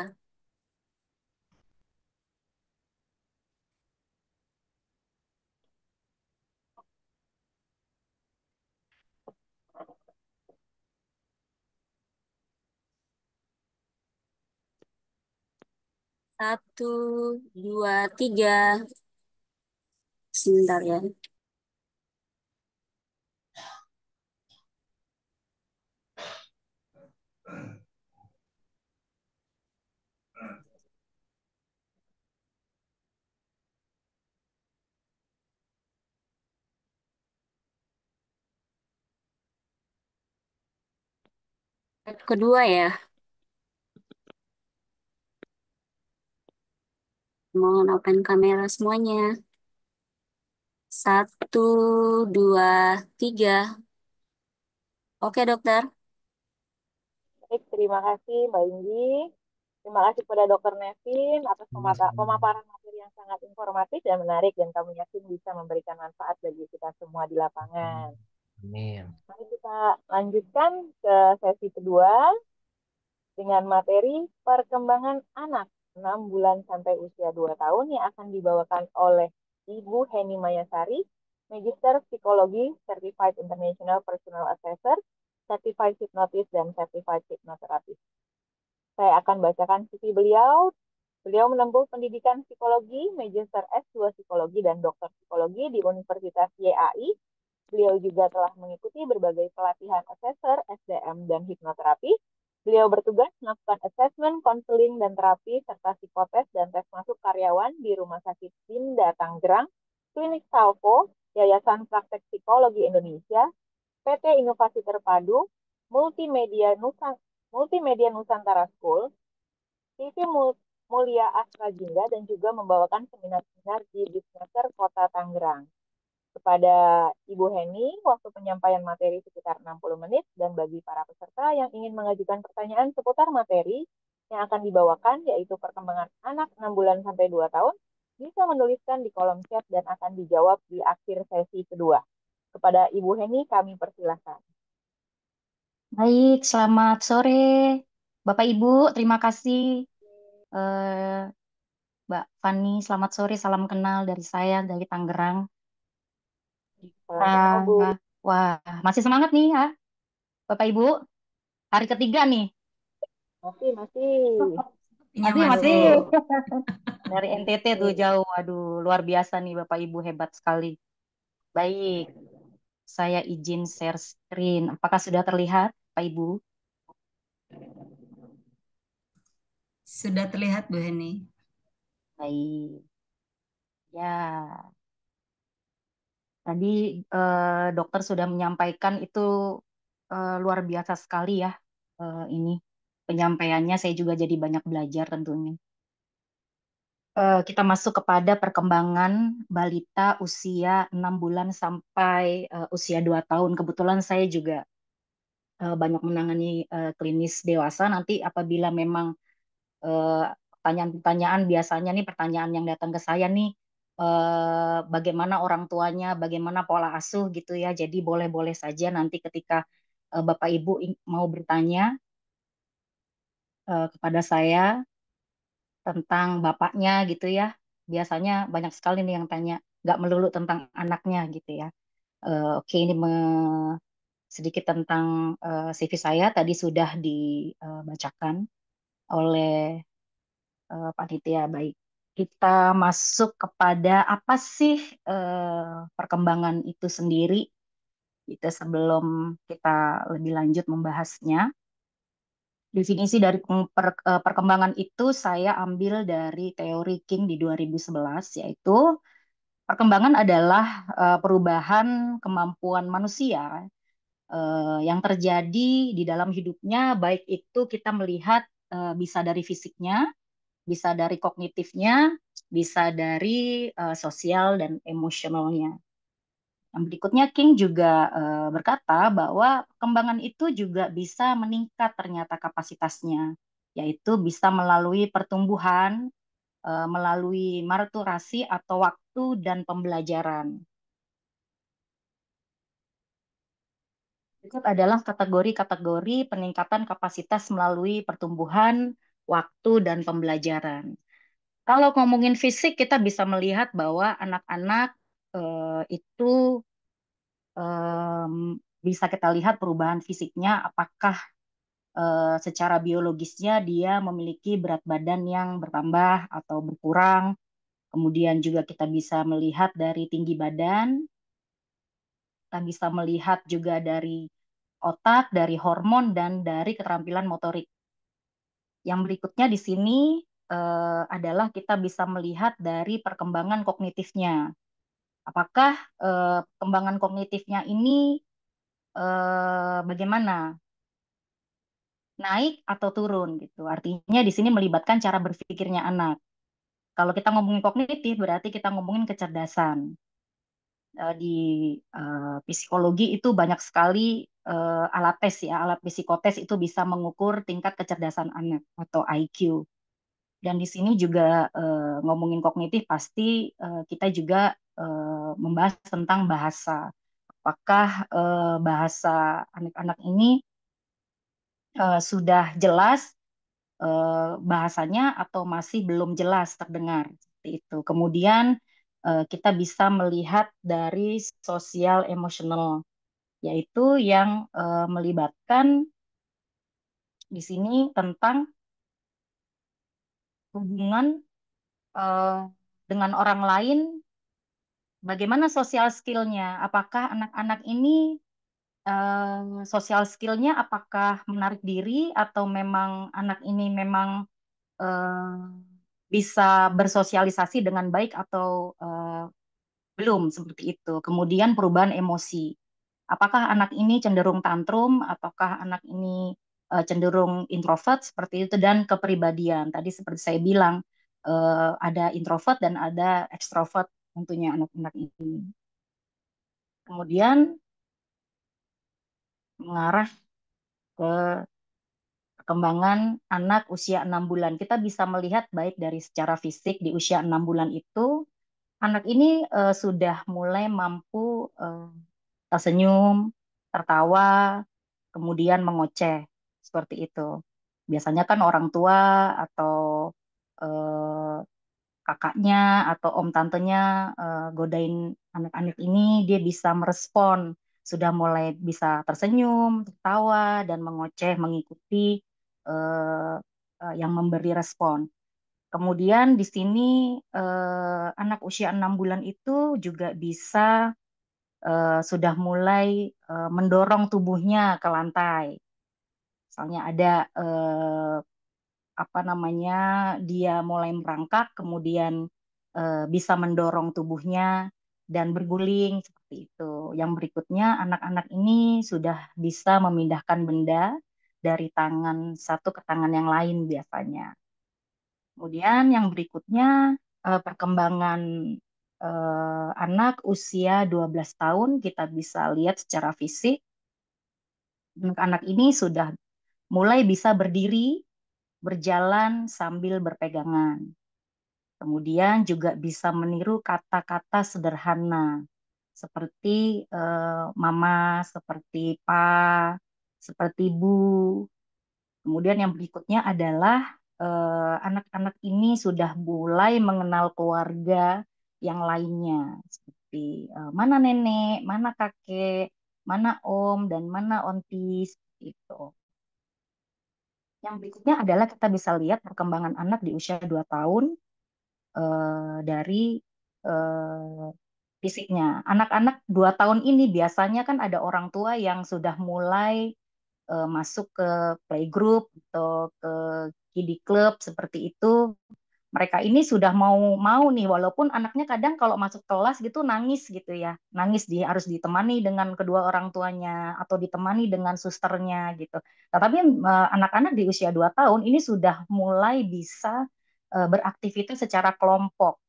Satu, dua, tiga. Sebentar ya. Kedua ya. Mohon open kamera semuanya. Satu, dua, tiga. Oke, dokter. baik. Terima kasih Mbak Indi. Terima kasih kepada Dr. Nevin atas pemaparan materi yang sangat informatif dan menarik dan kami yakin bisa memberikan manfaat bagi kita semua di lapangan. Amin. Mari kita lanjutkan ke sesi kedua dengan materi perkembangan anak 6 bulan sampai usia 2 tahun yang akan dibawakan oleh Ibu Heni Mayasari, Magister Psikologi, Certified International Personal Assessor, Certified Hypnotist, dan Certified Hypnotherapist. Saya akan bacakan CV beliau. Beliau menempuh pendidikan psikologi, Magister S2 Psikologi, dan Doktor Psikologi di Universitas YAI. Beliau juga telah mengikuti berbagai pelatihan assessor, SDM, dan hipnoterapi. Beliau bertugas melakukan assessment, konseling, dan terapi, serta psikotes dan tes masuk karyawan di Rumah Sakit Binda Tanggerang, Klinik Salvo, Yayasan Praktek Psikologi Indonesia, PT Inovasi Terpadu, Multimedia Nusantara School, TV Mulia Astra Jingga, dan juga membawakan seminar-seminar di Disnaker Kota Tangerang. Kepada Ibu Heni, waktu penyampaian materi sekitar 60 menit, dan bagi para peserta yang ingin mengajukan pertanyaan seputar materi yang akan dibawakan, yaitu perkembangan anak 6 bulan sampai 2 tahun, bisa menuliskan di kolom chat dan akan dijawab di akhir sesi kedua. Kepada Ibu Heni kami persilahkan. Baik, selamat sore Bapak Ibu. Terima kasih eh, Mbak Fani. Selamat sore, salam kenal dari saya dari Tangerang. Salam kenal, Bu. Wah, masih semangat nih ya Bapak Ibu. Hari ketiga nih. Masih. Masih, masih. Tuh. Dari NTT tuh jauh. Aduh, luar biasa nih Bapak Ibu, hebat sekali. Baik, saya izin share screen. Apakah sudah terlihat Pak Ibu? Sudah terlihat Bu Heni. Baik. Ya, tadi dokter sudah menyampaikan itu luar biasa sekali ya ini penyampaiannya. Saya juga jadi banyak belajar tentunya. Kita masuk kepada perkembangan balita usia 6 bulan sampai usia 2 tahun. Kebetulan saya juga banyak menangani klinis dewasa. Nanti apabila memang eh, pertanyaan-pertanyaan, biasanya nih pertanyaan yang datang ke saya nih, bagaimana orang tuanya, bagaimana pola asuh gitu ya. Jadi boleh-boleh saja nanti ketika Bapak Ibu mau bertanya kepada saya tentang bapaknya gitu ya. Biasanya banyak sekali nih yang tanya, nggak melulu tentang anaknya gitu ya. Oke, ini sedikit tentang CV saya tadi sudah dibacakan oleh panitia. Baik, kita masuk kepada apa sih perkembangan itu sendiri. Itu sebelum kita lebih lanjut membahasnya. Definisi dari perkembangan itu saya ambil dari teori King di 2011, yaitu perkembangan adalah perubahan kemampuan manusia yang terjadi di dalam hidupnya, baik itu kita melihat bisa dari fisiknya, bisa dari kognitifnya, bisa dari sosial dan emosionalnya. Yang berikutnya, King juga berkata bahwa perkembangan itu juga bisa meningkat ternyata kapasitasnya, yaitu bisa melalui pertumbuhan, melalui maturasi atau waktu dan pembelajaran. Berikut adalah kategori-kategori peningkatan kapasitas melalui pertumbuhan, waktu, dan pembelajaran. Kalau ngomongin fisik, kita bisa melihat bahwa anak-anak itu bisa kita lihat perubahan fisiknya, apakah secara biologisnya dia memiliki berat badan yang bertambah atau berkurang. Kemudian juga kita bisa melihat dari tinggi badan, kita bisa melihat juga dari otak, dari hormon, dan dari keterampilan motorik. Yang berikutnya di sini adalah kita bisa melihat dari perkembangan kognitifnya. Apakah perkembangan kognitifnya ini bagaimana? Naik atau turun gitu. Artinya di sini melibatkan cara berpikirnya anak. Kalau kita ngomongin kognitif berarti kita ngomongin kecerdasan. Di psikologi itu banyak sekali alat tes ya, alat psikotes itu bisa mengukur tingkat kecerdasan anak atau IQ. Dan di sini juga ngomongin kognitif pasti kita juga membahas tentang bahasa. Apakah bahasa anak-anak ini sudah jelas bahasanya atau masih belum jelas terdengar seperti itu. Kemudian kita bisa melihat dari sosial emosional, yaitu yang melibatkan di sini tentang hubungan eh, dengan orang lain, bagaimana sosial skillnya, apakah anak-anak ini sosial skillnya apakah menarik diri atau memang anak ini memang eh, bisa bersosialisasi dengan baik atau belum seperti itu. Kemudian perubahan emosi. Apakah anak ini cenderung tantrum ataukah anak ini cenderung introvert seperti itu dan kepribadian. Tadi seperti saya bilang ada introvert dan ada ekstrovert tentunya anak-anak ini. Kemudian mengarah ke perkembangan anak usia 6 bulan. Kita bisa melihat baik dari secara fisik di usia 6 bulan itu anak ini sudah mulai mampu tersenyum, tertawa, kemudian mengoceh seperti itu. Biasanya kan orang tua atau eh, kakaknya atau om tantenya godain anak-anak ini, dia bisa merespon, sudah mulai bisa tersenyum, tertawa, dan mengoceh mengikuti eh, yang memberi respon. Kemudian di sini anak usia 6 bulan itu juga bisa sudah mulai mendorong tubuhnya ke lantai. Misalnya ada apa namanya, dia mulai merangkak, kemudian bisa mendorong tubuhnya dan berguling seperti itu. Yang berikutnya, anak-anak ini sudah bisa memindahkan benda dari tangan satu ke tangan yang lain biasanya. Kemudian yang berikutnya, perkembangan anak usia 12 tahun kita bisa lihat secara fisik. Anak-anak ini sudah mulai bisa berdiri, berjalan sambil berpegangan. Kemudian juga bisa meniru kata-kata sederhana seperti mama, seperti pa, seperti bu. Kemudian yang berikutnya adalah anak-anak ini sudah mulai mengenal keluarga yang lainnya seperti mana nenek, mana kakek, mana om, dan mana onti seperti itu. Yang berikutnya adalah kita bisa lihat perkembangan anak di usia 2 tahun dari eh, fisiknya. Anak-anak 2 tahun ini biasanya kan ada orang tua yang sudah mulai masuk ke playgroup atau ke kiddie club seperti itu. Mereka ini sudah mau nih, walaupun anaknya kadang kalau masuk kelas gitu nangis gitu ya, nangis harus ditemani dengan kedua orang tuanya atau ditemani dengan susternya gitu. Tetapi anak-anak di usia 2 tahun ini sudah mulai bisa beraktivitas secara kelompok,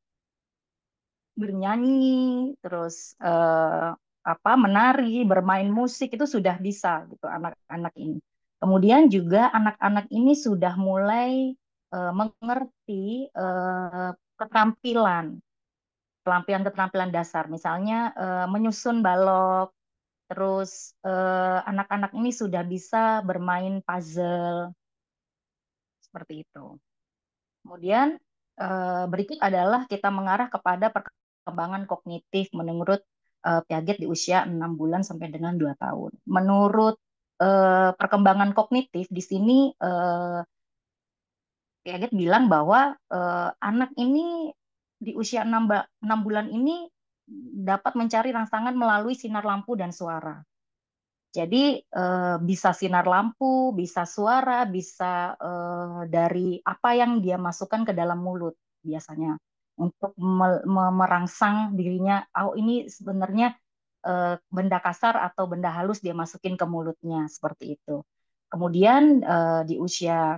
bernyanyi, terus menari, bermain musik itu sudah bisa gitu anak-anak ini. Kemudian juga anak-anak ini sudah mulai mengerti keterampilan, keterampilan dasar, misalnya menyusun balok, terus anak-anak ini sudah bisa bermain puzzle seperti itu. Kemudian berikut adalah kita mengarah kepada perkembangan kognitif menurut Piaget di usia 6 bulan sampai dengan 2 tahun. Menurut perkembangan kognitif di sini Piaget bilang bahwa anak ini di usia 6 bulan ini dapat mencari rangsangan melalui sinar lampu dan suara. Jadi bisa sinar lampu, bisa suara, bisa dari apa yang dia masukkan ke dalam mulut biasanya untuk merangsang dirinya. Oh ini sebenarnya benda kasar atau benda halus dia masukin ke mulutnya seperti itu. Kemudian di usia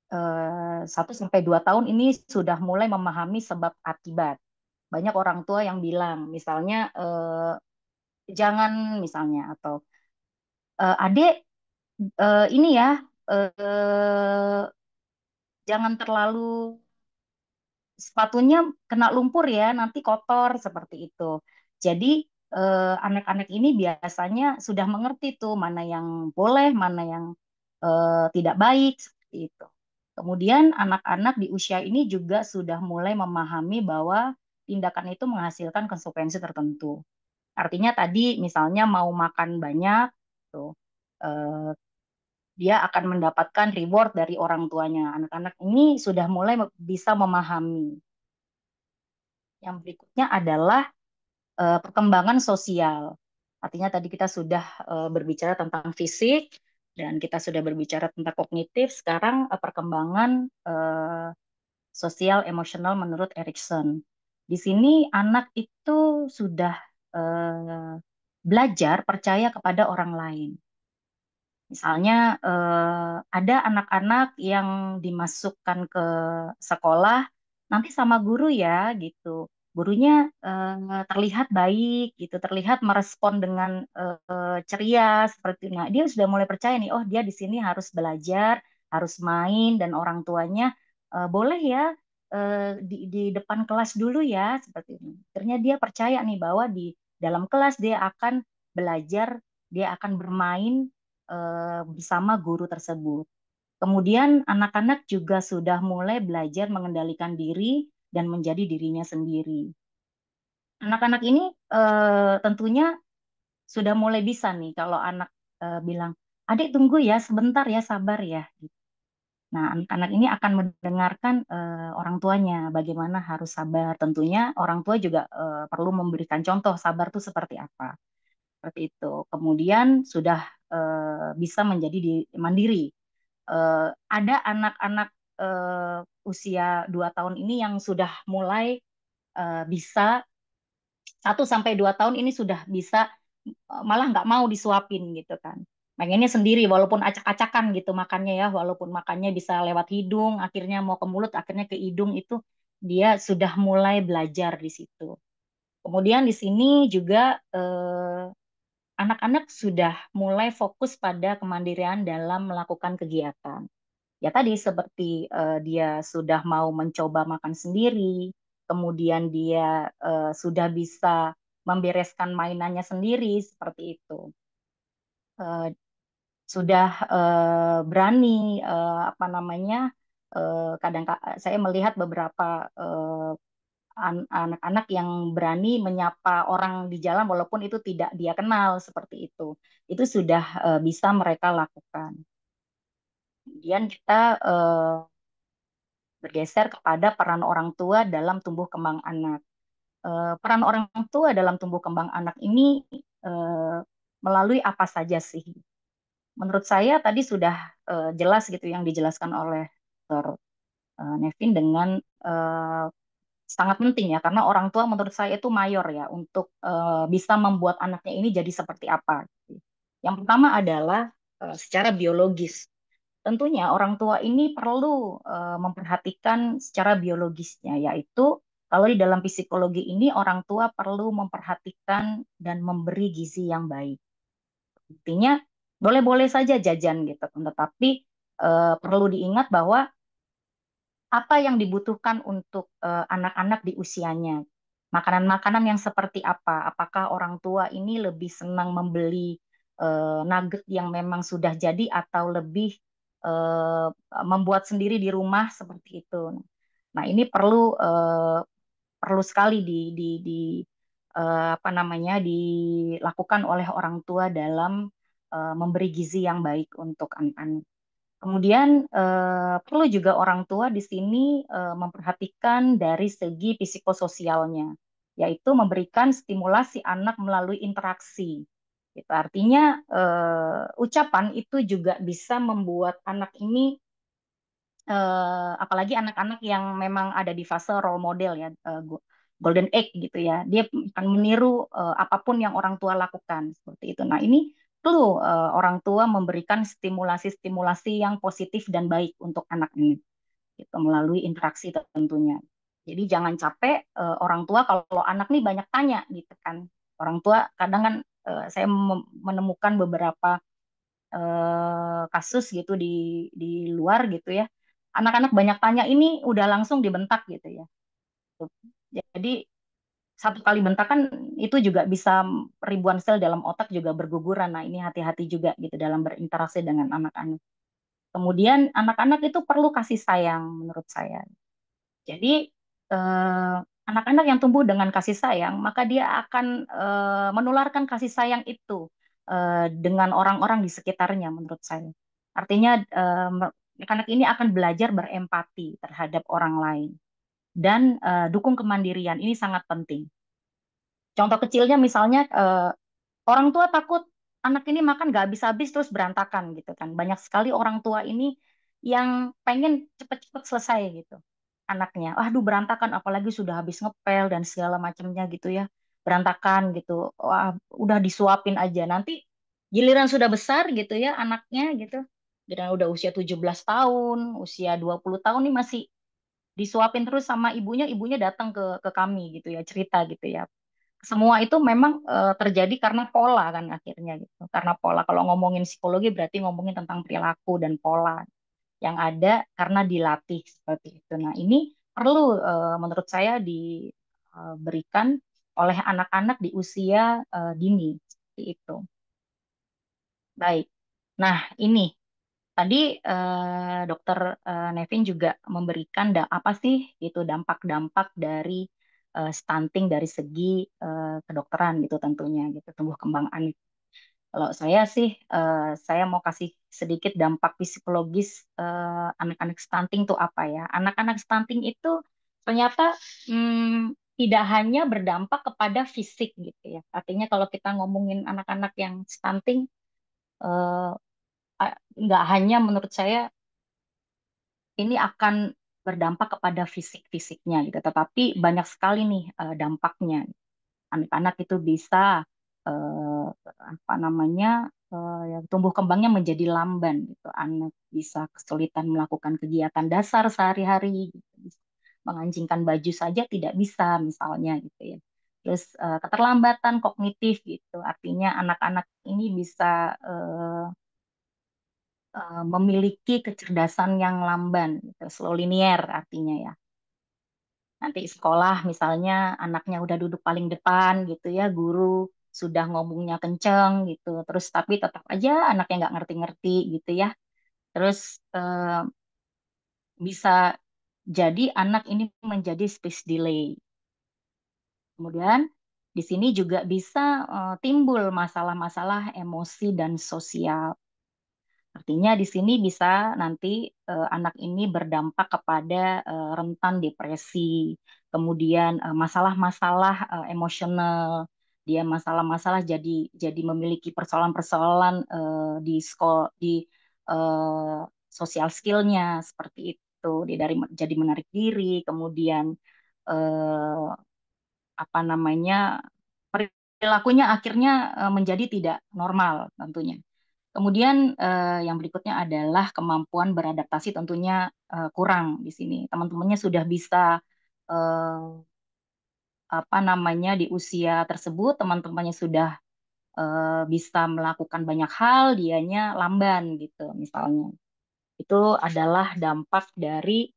1 sampai 2 tahun ini sudah mulai memahami sebab akibat. Banyak orang tua yang bilang, misalnya jangan misalnya atau adik ini ya jangan terlalu sepatunya kena lumpur ya nanti kotor seperti itu. Jadi anak-anak ini biasanya sudah mengerti tuh mana yang boleh, mana yang tidak baik seperti itu. Kemudian anak-anak di usia ini juga sudah mulai memahami bahwa tindakan itu menghasilkan konsekuensi tertentu. Artinya tadi misalnya mau makan banyak tuh dia akan mendapatkan reward dari orang tuanya. Anak-anak ini sudah mulai bisa memahami. Yang berikutnya adalah perkembangan sosial. Artinya tadi kita sudah berbicara tentang fisik dan kita sudah berbicara tentang kognitif. Sekarang perkembangan sosial emosional menurut Erikson. Di sini anak itu sudah belajar percaya kepada orang lain. Misalnya ada anak-anak yang dimasukkan ke sekolah nanti sama guru ya gitu. Gurunya terlihat baik gitu, terlihat merespon dengan ceria seperti itu. Nah, dia sudah mulai percaya nih, oh dia di sini harus belajar, harus main dan orang tuanya boleh ya di depan kelas dulu ya seperti ini. Ternyata dia percaya nih bahwa di Dalam kelas dia akan belajar, dia akan bermain bersama guru tersebut. Kemudian anak-anak juga sudah mulai belajar mengendalikan diri dan menjadi dirinya sendiri. Anak-anak ini tentunya sudah mulai bisa nih kalau anak bilang, "Adik tunggu ya, sebentar ya, sabar ya." Nah, anak-anak ini akan mendengarkan orang tuanya bagaimana harus sabar. Tentunya orang tua juga perlu memberikan contoh sabar itu seperti apa. Seperti itu. Kemudian sudah bisa menjadi mandiri. Ada anak-anak usia 2 tahun ini yang sudah mulai bisa 1 sampai 2 tahun ini sudah bisa malah nggak mau disuapin gitu kan. Pengennya sendiri walaupun acak-acakan gitu makannya ya, walaupun makannya bisa lewat hidung, akhirnya mau ke mulut, akhirnya ke hidung itu dia sudah mulai belajar di situ. Kemudian di sini juga anak-anak sudah mulai fokus pada kemandirian dalam melakukan kegiatan. Ya tadi seperti dia sudah mau mencoba makan sendiri, kemudian dia sudah bisa membereskan mainannya sendiri seperti itu. Eh, sudah berani apa namanya? Kadang saya melihat beberapa anak-anak yang berani menyapa orang di jalan walaupun itu tidak dia kenal seperti itu. Itu sudah bisa mereka lakukan. Kemudian kita bergeser kepada peran orang tua dalam tumbuh kembang anak. Peran orang tua dalam tumbuh kembang anak ini eh, melalui apa saja sih? Menurut saya tadi sudah jelas gitu yang dijelaskan oleh Dr. Nevin dengan eh, sangat penting ya karena orang tua menurut saya itu mayor ya untuk bisa membuat anaknya ini jadi seperti apa. Yang pertama adalah secara biologis. Tentunya orang tua ini perlu memperhatikan secara biologisnya, yaitu kalau di dalam psikologi ini orang tua perlu memperhatikan dan memberi gizi yang baik. Artinya boleh-boleh saja jajan gitu, tetapi perlu diingat bahwa apa yang dibutuhkan untuk anak-anak di usianya. Makanan-makanan yang seperti apa? Apakah orang tua ini lebih senang membeli nugget yang memang sudah jadi atau lebih eh, membuat sendiri di rumah seperti itu. Nah, ini perlu sekali apa namanya dilakukan oleh orang tua dalam memberi gizi yang baik untuk anak-anak. Kemudian perlu juga orang tua di sini memperhatikan dari segi psikososialnya, yaitu memberikan stimulasi anak melalui interaksi. Itu artinya ucapan itu juga bisa membuat anak ini, apalagi anak-anak yang memang ada di fase role model ya, golden age gitu ya, dia akan meniru apapun yang orang tua lakukan seperti itu. Nah ini perlu orang tua memberikan stimulasi-stimulasi yang positif dan baik untuk anak ini, gitu, melalui interaksi tentunya. Jadi jangan capek orang tua kalau anak nih banyak tanya gitu kan. Orang tua kadang kan saya menemukan beberapa kasus gitu di luar gitu ya. Anak-anak banyak tanya ini udah langsung dibentak gitu ya. Jadi satu kali bentakan itu juga bisa ribuan sel dalam otak juga berguguran. Nah, ini hati-hati juga gitu dalam berinteraksi dengan anak-anak. Kemudian anak-anak itu perlu kasih sayang menurut saya. Jadi anak-anak yang tumbuh dengan kasih sayang, maka dia akan menularkan kasih sayang itu dengan orang-orang di sekitarnya menurut saya. Artinya anak-anak ini akan belajar berempati terhadap orang lain dan dukung kemandirian ini sangat penting. Contoh kecilnya misalnya orang tua takut anak ini makan gak habis-habis terus berantakan gitu kan. Banyak sekali orang tua ini yang pengen cepet-cepet selesai gitu anaknya. Aduh berantakan apalagi sudah habis ngepel dan segala macamnya gitu ya. Berantakan gitu. Wah, udah disuapin aja. Nanti giliran sudah besar gitu ya anaknya gitu. Giliran udah usia 17 tahun, usia 20 tahun nih masih disuapin terus sama ibunya, ibunya datang ke kami gitu ya, cerita gitu ya. Semua itu memang terjadi karena pola kan akhirnya gitu. Karena pola kalau ngomongin psikologi berarti ngomongin tentang perilaku dan pola yang ada karena dilatih seperti itu. Nah, ini perlu menurut saya diberikan oleh anak-anak di usia dini. Seperti itu. Baik. Nah, ini tadi Dokter Nevin juga memberikan apa sih itu dampak-dampak dari stunting dari segi kedokteran gitu tentunya gitu tumbuh kembang anak. Kalau saya sih saya mau kasih sedikit dampak psikologis anak-anak stunting itu apa ya? Anak-anak stunting itu ternyata tidak hanya berdampak kepada fisik gitu ya. Artinya kalau kita ngomongin anak-anak yang stunting eh, nggak hanya menurut saya ini akan berdampak kepada fisik-fisiknya gitu, tetapi banyak sekali nih dampaknya. Anak-anak itu bisa eh, apa namanya ya, tumbuh kembangnya menjadi lamban gitu. Anak bisa kesulitan melakukan kegiatan dasar sehari-hari, gitu. Bisa mengancingkan baju saja tidak bisa misalnya gitu ya. Terus keterlambatan kognitif gitu, artinya anak-anak ini bisa memiliki kecerdasan yang lamban, gitu, slow linear artinya ya. Nanti sekolah misalnya anaknya udah duduk paling depan gitu ya, guru sudah ngomongnya kenceng gitu, terus tapi tetap aja anaknya nggak ngerti-ngerti gitu ya. Terus bisa jadi anak ini menjadi speech delay. Kemudian di sini juga bisa timbul masalah-masalah emosi dan sosial. Artinya di sini bisa nanti anak ini berdampak kepada rentan depresi, kemudian masalah-masalah emosional, dia masalah-masalah jadi memiliki persoalan-persoalan di sekolah di sosial skillnya seperti itu, dia dari jadi menarik diri, kemudian eh, apa namanya perilakunya akhirnya menjadi tidak normal tentunya. Kemudian yang berikutnya adalah kemampuan beradaptasi tentunya kurang di sini. Teman-temannya sudah bisa eh, apa namanya di usia tersebut, teman-temannya sudah bisa melakukan banyak hal, dianya lamban gitu misalnya. Itu adalah dampak dari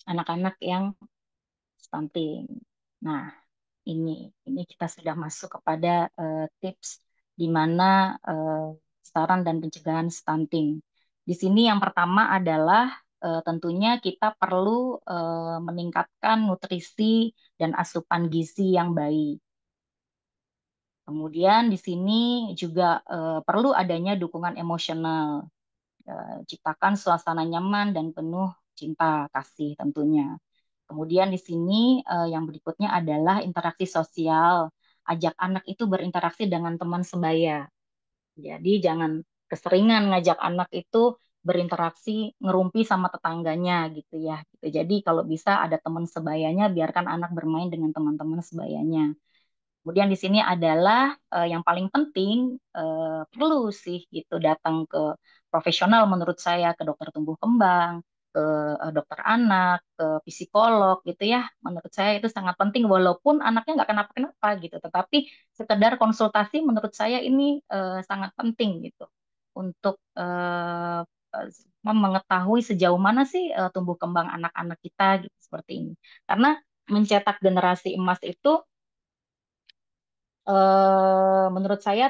anak-anak yang stunting. Nah, ini kita sudah masuk kepada tips di mana saran dan pencegahan stunting. Di sini yang pertama adalah tentunya kita perlu meningkatkan nutrisi dan asupan gizi yang baik. Kemudian di sini juga perlu adanya dukungan emosional. Ciptakan suasana nyaman dan penuh cinta kasih tentunya. Kemudian di sini yang berikutnya adalah interaksi sosial. Ajak anak itu berinteraksi dengan teman sebaya. Jadi jangan keseringan ngajak anak itu berinteraksi ngerumpi sama tetangganya gitu ya. Gitu. Jadi kalau bisa ada teman sebayanya, biarkan anak bermain dengan teman-teman sebayanya. Kemudian di sini adalah yang paling penting perlu sih gitu datang ke profesional menurut saya ke dokter tumbuh kembang, ke dokter anak, ke psikolog gitu ya. Menurut saya itu sangat penting walaupun anaknya nggak kenapa-kenapa gitu, tetapi sekedar konsultasi menurut saya ini sangat penting gitu untuk mengetahui sejauh mana sih tumbuh kembang anak-anak kita gitu seperti ini. Karena mencetak generasi emas itu menurut saya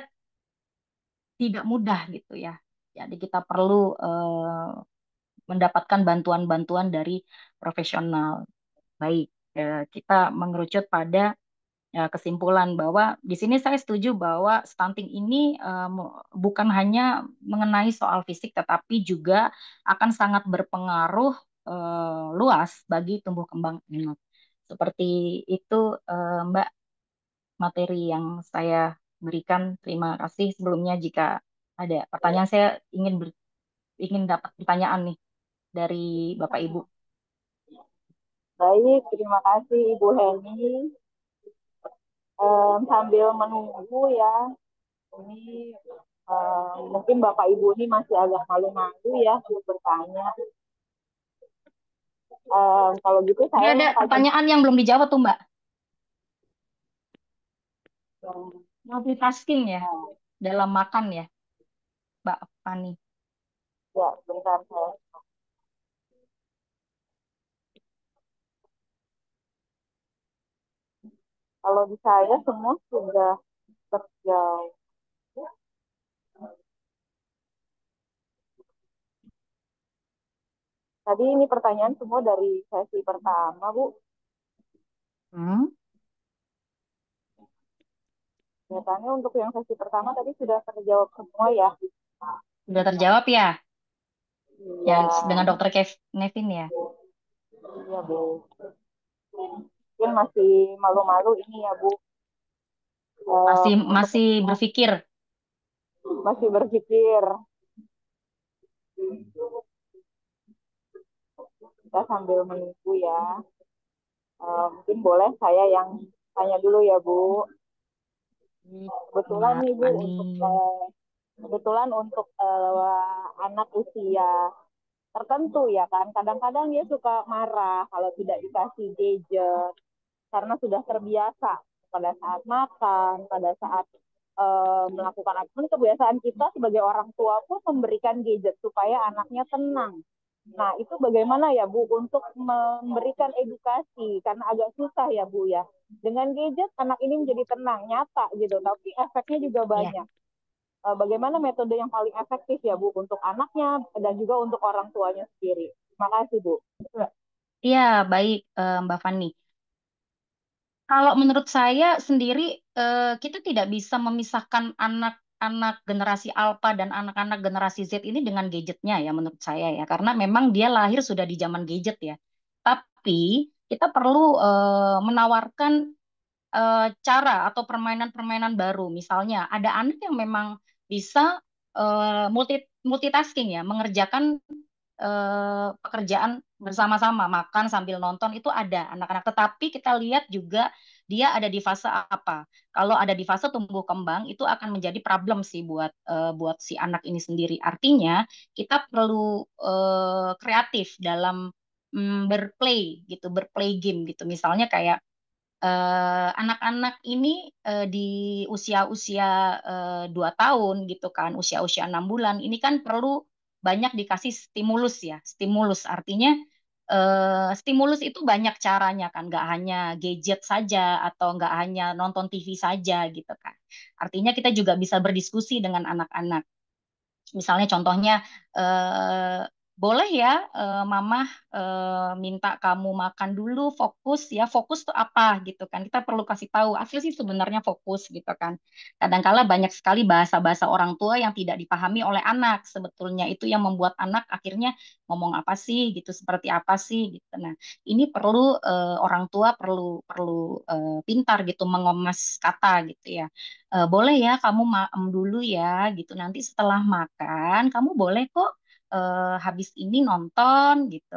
tidak mudah gitu ya. Jadi kita perlu mendapatkan bantuan-bantuan dari profesional. Baik, kita mengerucut pada kesimpulan bahwa di sini saya setuju bahwa stunting ini bukan hanya mengenai soal fisik, tetapi juga akan sangat berpengaruh luas bagi tumbuh kembang anak. Seperti itu, Mbak, materi yang saya berikan. Terima kasih sebelumnya jika ada pertanyaan saya ingin dapat pertanyaan nih dari Bapak Ibu. Baik, terima kasih Ibu Heni. Sambil menunggu ya, ini mungkin Bapak Ibu ini masih agak malu-malu ya untuk bertanya. Kalau gitu Ini saya ada mau tanya pertanyaan yang belum dijawab tuh Mbak. yang Multitasking ya nah, dalam makan ya, Mbak Fani. ya bentar saya. Kalau di saya semua sudah terjawab. Tadi ini pertanyaan semua dari sesi pertama, Bu. Hmm, Biasanya untuk yang sesi pertama tadi sudah terjawab semua ya. sudah terjawab ya, Iya, yang dengan Dokter Nevin ya. iya Bu. Mungkin masih malu-malu ini ya Bu. Masih Untuk masih berpikir. masih berpikir. Kita sambil menunggu ya. Mungkin boleh saya yang tanya dulu ya Bu. Kebetulan Mbak nih Bu Fani. untuk anak usia tertentu ya kan. Kadang-kadang dia suka marah kalau tidak dikasih gadget karena sudah terbiasa pada saat makan, pada saat melakukan apapun. Kebiasaan kita sebagai orang tua pun memberikan gadget supaya anaknya tenang. Nah, itu bagaimana ya Bu untuk memberikan edukasi karena agak susah ya Bu ya. Dengan gadget anak ini menjadi tenang, nyata gitu, tapi efeknya juga Ya, banyak. Bagaimana metode yang paling efektif ya Bu untuk anaknya dan juga untuk orang tuanya sendiri. Terima kasih Bu. iya baik Mbak Fani. Kalau menurut saya sendiri, kita tidak bisa memisahkan anak-anak generasi Alpha dan anak-anak generasi Z ini dengan gadgetnya ya, menurut saya ya, karena memang dia lahir sudah di zaman gadget ya. Tapi kita perlu menawarkan cara atau permainan-permainan baru. Misalnya, ada anak yang memang bisa multitasking ya, mengerjakan pekerjaan bersama-sama, makan sambil nonton itu ada anak-anak. Tetapi kita lihat juga dia ada di fase apa. Kalau ada di fase tumbuh kembang itu akan menjadi problem sih buat si anak ini sendiri. Artinya kita perlu kreatif dalam berplay gitu, berplay game gitu. Misalnya kayak anak-anak ini di usia-usia 2 tahun gitu kan, usia-usia 6 bulan, ini kan perlu banyak dikasih stimulus ya. Stimulus artinya stimulus itu banyak caranya kan, nggak hanya gadget saja atau nggak hanya nonton TV saja gitu kan. Artinya kita juga bisa berdiskusi dengan anak-anak. Misalnya contohnya eh, boleh ya Mama minta kamu makan dulu fokus ya fokus tuh apa gitu kan kita perlu kasih tahu asli sih sebenarnya fokus gitu kan kadangkala banyak sekali bahasa-bahasa orang tua yang tidak dipahami oleh anak sebetulnya itu yang membuat anak akhirnya ngomong apa sih gitu seperti apa sih gitu nah ini perlu orang tua perlu perlu pintar gitu mengemas kata gitu ya boleh ya kamu maem dulu ya gitu. Nanti setelah makan kamu boleh kok habis ini nonton gitu.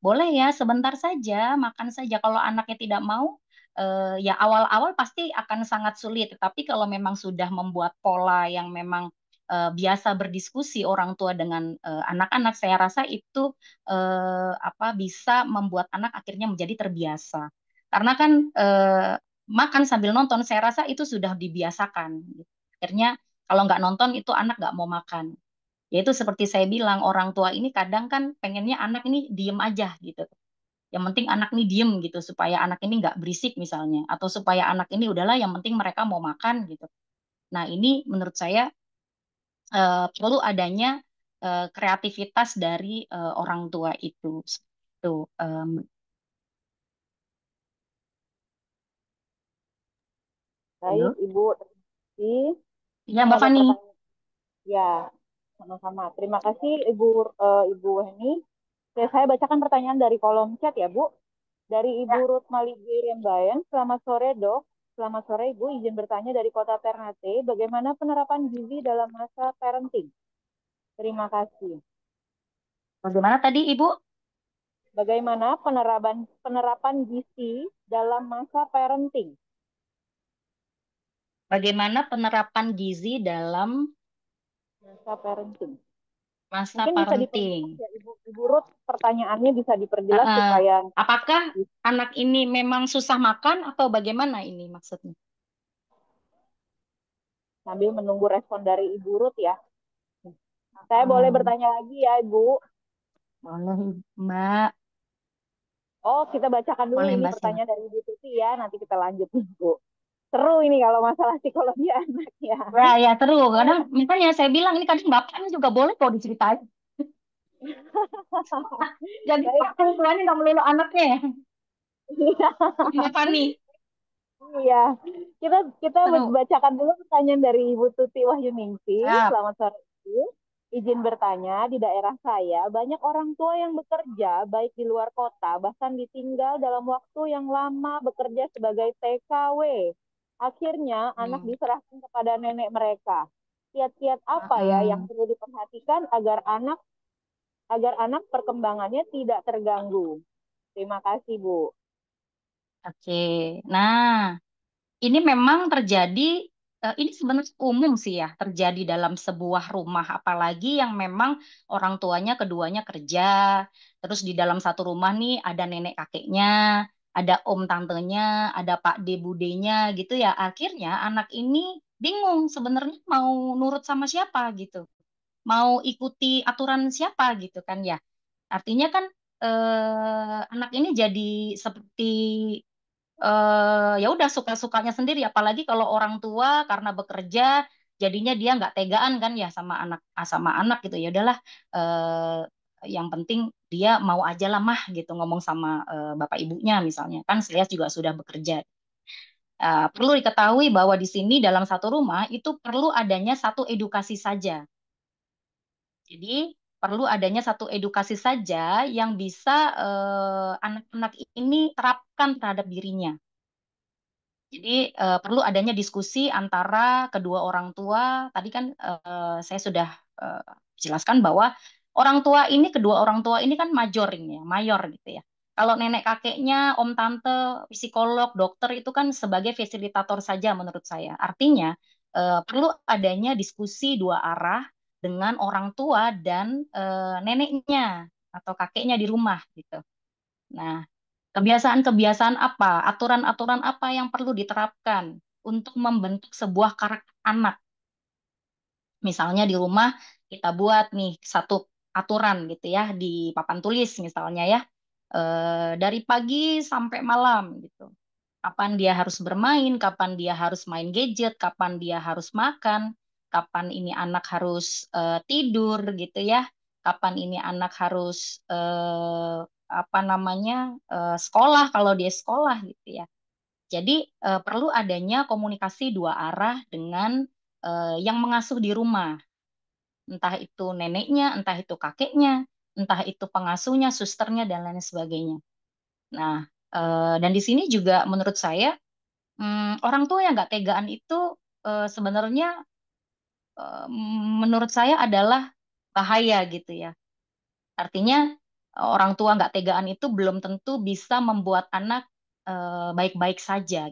Boleh ya sebentar saja, makan saja. Kalau anaknya tidak mau ya awal-awal pasti akan sangat sulit. Tapi kalau memang sudah membuat pola yang memang biasa berdiskusi orang tua dengan anak-anak, saya rasa itu apa bisa membuat anak akhirnya menjadi terbiasa. Karena kan makan sambil nonton, saya rasa itu sudah dibiasakan. Akhirnya kalau nggak nonton itu anak nggak mau makan. Yaitu seperti saya bilang, orang tua ini kadang kan pengennya anak ini diem aja gitu. Yang penting anak ini diem gitu, supaya anak ini nggak berisik misalnya. Atau supaya anak ini udahlah yang penting mereka mau makan gitu. Nah ini menurut saya perlu adanya kreativitas dari orang tua itu. Tuh, Baik, halo? Ibu. Terima kasih. Ya Ini Mbak ada Fani. pertanyaan. Ya, sama-sama. Terima kasih Ibu Heni. Oke, saya bacakan pertanyaan dari kolom chat ya, Bu. Dari Ibu Ya. Ruth Maligi Rembayan. Selamat sore, Dok. Selamat sore, Ibu. Izin bertanya dari Kota Ternate, bagaimana penerapan gizi dalam masa parenting? Terima kasih. Bagaimana tadi Ibu? Bagaimana penerapan penerapan gizi dalam masa parenting? Bagaimana penerapan gizi dalam Masa parenting. masa Mungkin bisa parenting? diperjelas ya, Ibu Ruth, pertanyaannya bisa Eh, diperjelas eh, supaya apakah anak ini memang susah makan atau bagaimana ini maksudnya? sambil menunggu respon dari Ibu Ruth ya. Saya boleh Hmm, bertanya lagi ya, Ibu. boleh Mbak. Oh, kita bacakan dulu Boleh ini Mbak Stella. pertanyaan dari Ibu Tuti ya. Nanti kita lanjut nih, Bu. Seru ini kalau masalah psikologi anak ya. Ya, ya seru. Kadang makanya saya bilang ini kadang bapaknya juga boleh kok diceritain. Jadi Baik. orang tuanya nggak melulu anaknya ya, Mbak Fani. Iya. Kita kita Seru. bacakan dulu pertanyaan dari Ibu Tuti Wahyuningsih. Ya. Selamat sore, Ibu. Izin bertanya, di daerah saya banyak orang tua yang bekerja baik di luar kota, bahkan ditinggal dalam waktu yang lama bekerja sebagai TKW. Akhirnya anak Hmm. diserahkan kepada nenek mereka. Kiat-kiat apa ya yang Mm-mm. perlu diperhatikan agar anak perkembangannya tidak terganggu? Terima kasih, Bu. Oke. Nah, ini memang terjadi, ini sebenarnya umum sih ya, terjadi dalam sebuah rumah, apalagi yang memang orang tuanya keduanya kerja, terus di dalam satu rumah nih ada nenek kakeknya, ada om tantenya, ada pak de budenya gitu ya. Akhirnya anak ini bingung sebenarnya mau nurut sama siapa gitu, mau ikuti aturan siapa gitu kan ya. Artinya kan anak ini jadi seperti ya udah suka-sukanya sendiri, apalagi kalau orang tua karena bekerja jadinya dia nggak tegaan kan ya sama anak gitu. Ya udahlah, yang penting dia mau aja lah mah gitu ngomong sama bapak ibunya misalnya, kan saya juga sudah bekerja. Perlu diketahui bahwa di sini dalam satu rumah itu perlu adanya satu edukasi saja. Jadi perlu adanya satu edukasi saja yang bisa anak-anak ini terapkan terhadap dirinya. Jadi perlu adanya diskusi antara kedua orang tua. Tadi kan saya sudah eh, jelaskan bahwa kedua orang tua ini kan major ini ya, mayor gitu ya. Kalau nenek kakeknya, om tante, psikolog, dokter itu kan sebagai fasilitator saja menurut saya. Artinya perlu adanya diskusi dua arah dengan orang tua dan neneknya atau kakeknya di rumah gitu. Nah, kebiasaan-kebiasaan apa, aturan-aturan apa yang perlu diterapkan untuk membentuk sebuah karakter anak. Misalnya di rumah kita buat nih satu aturan gitu ya di papan tulis misalnya ya. Dari pagi sampai malam gitu. Kapan dia harus bermain, kapan dia harus main gadget, kapan dia harus makan, kapan ini anak harus tidur gitu ya. Kapan ini anak harus apa namanya sekolah kalau dia sekolah gitu ya. Jadi perlu adanya komunikasi dua arah dengan yang mengasuh di rumah, entah itu neneknya, entah itu kakeknya, entah itu pengasuhnya, susternya dan lain sebagainya. Nah, dan di sini juga menurut saya orang tua yang nggak tegaan itu sebenarnya menurut saya adalah bahaya gitu ya. Artinya orang tua nggak tegaan itu belum tentu bisa membuat anak baik-baik saja.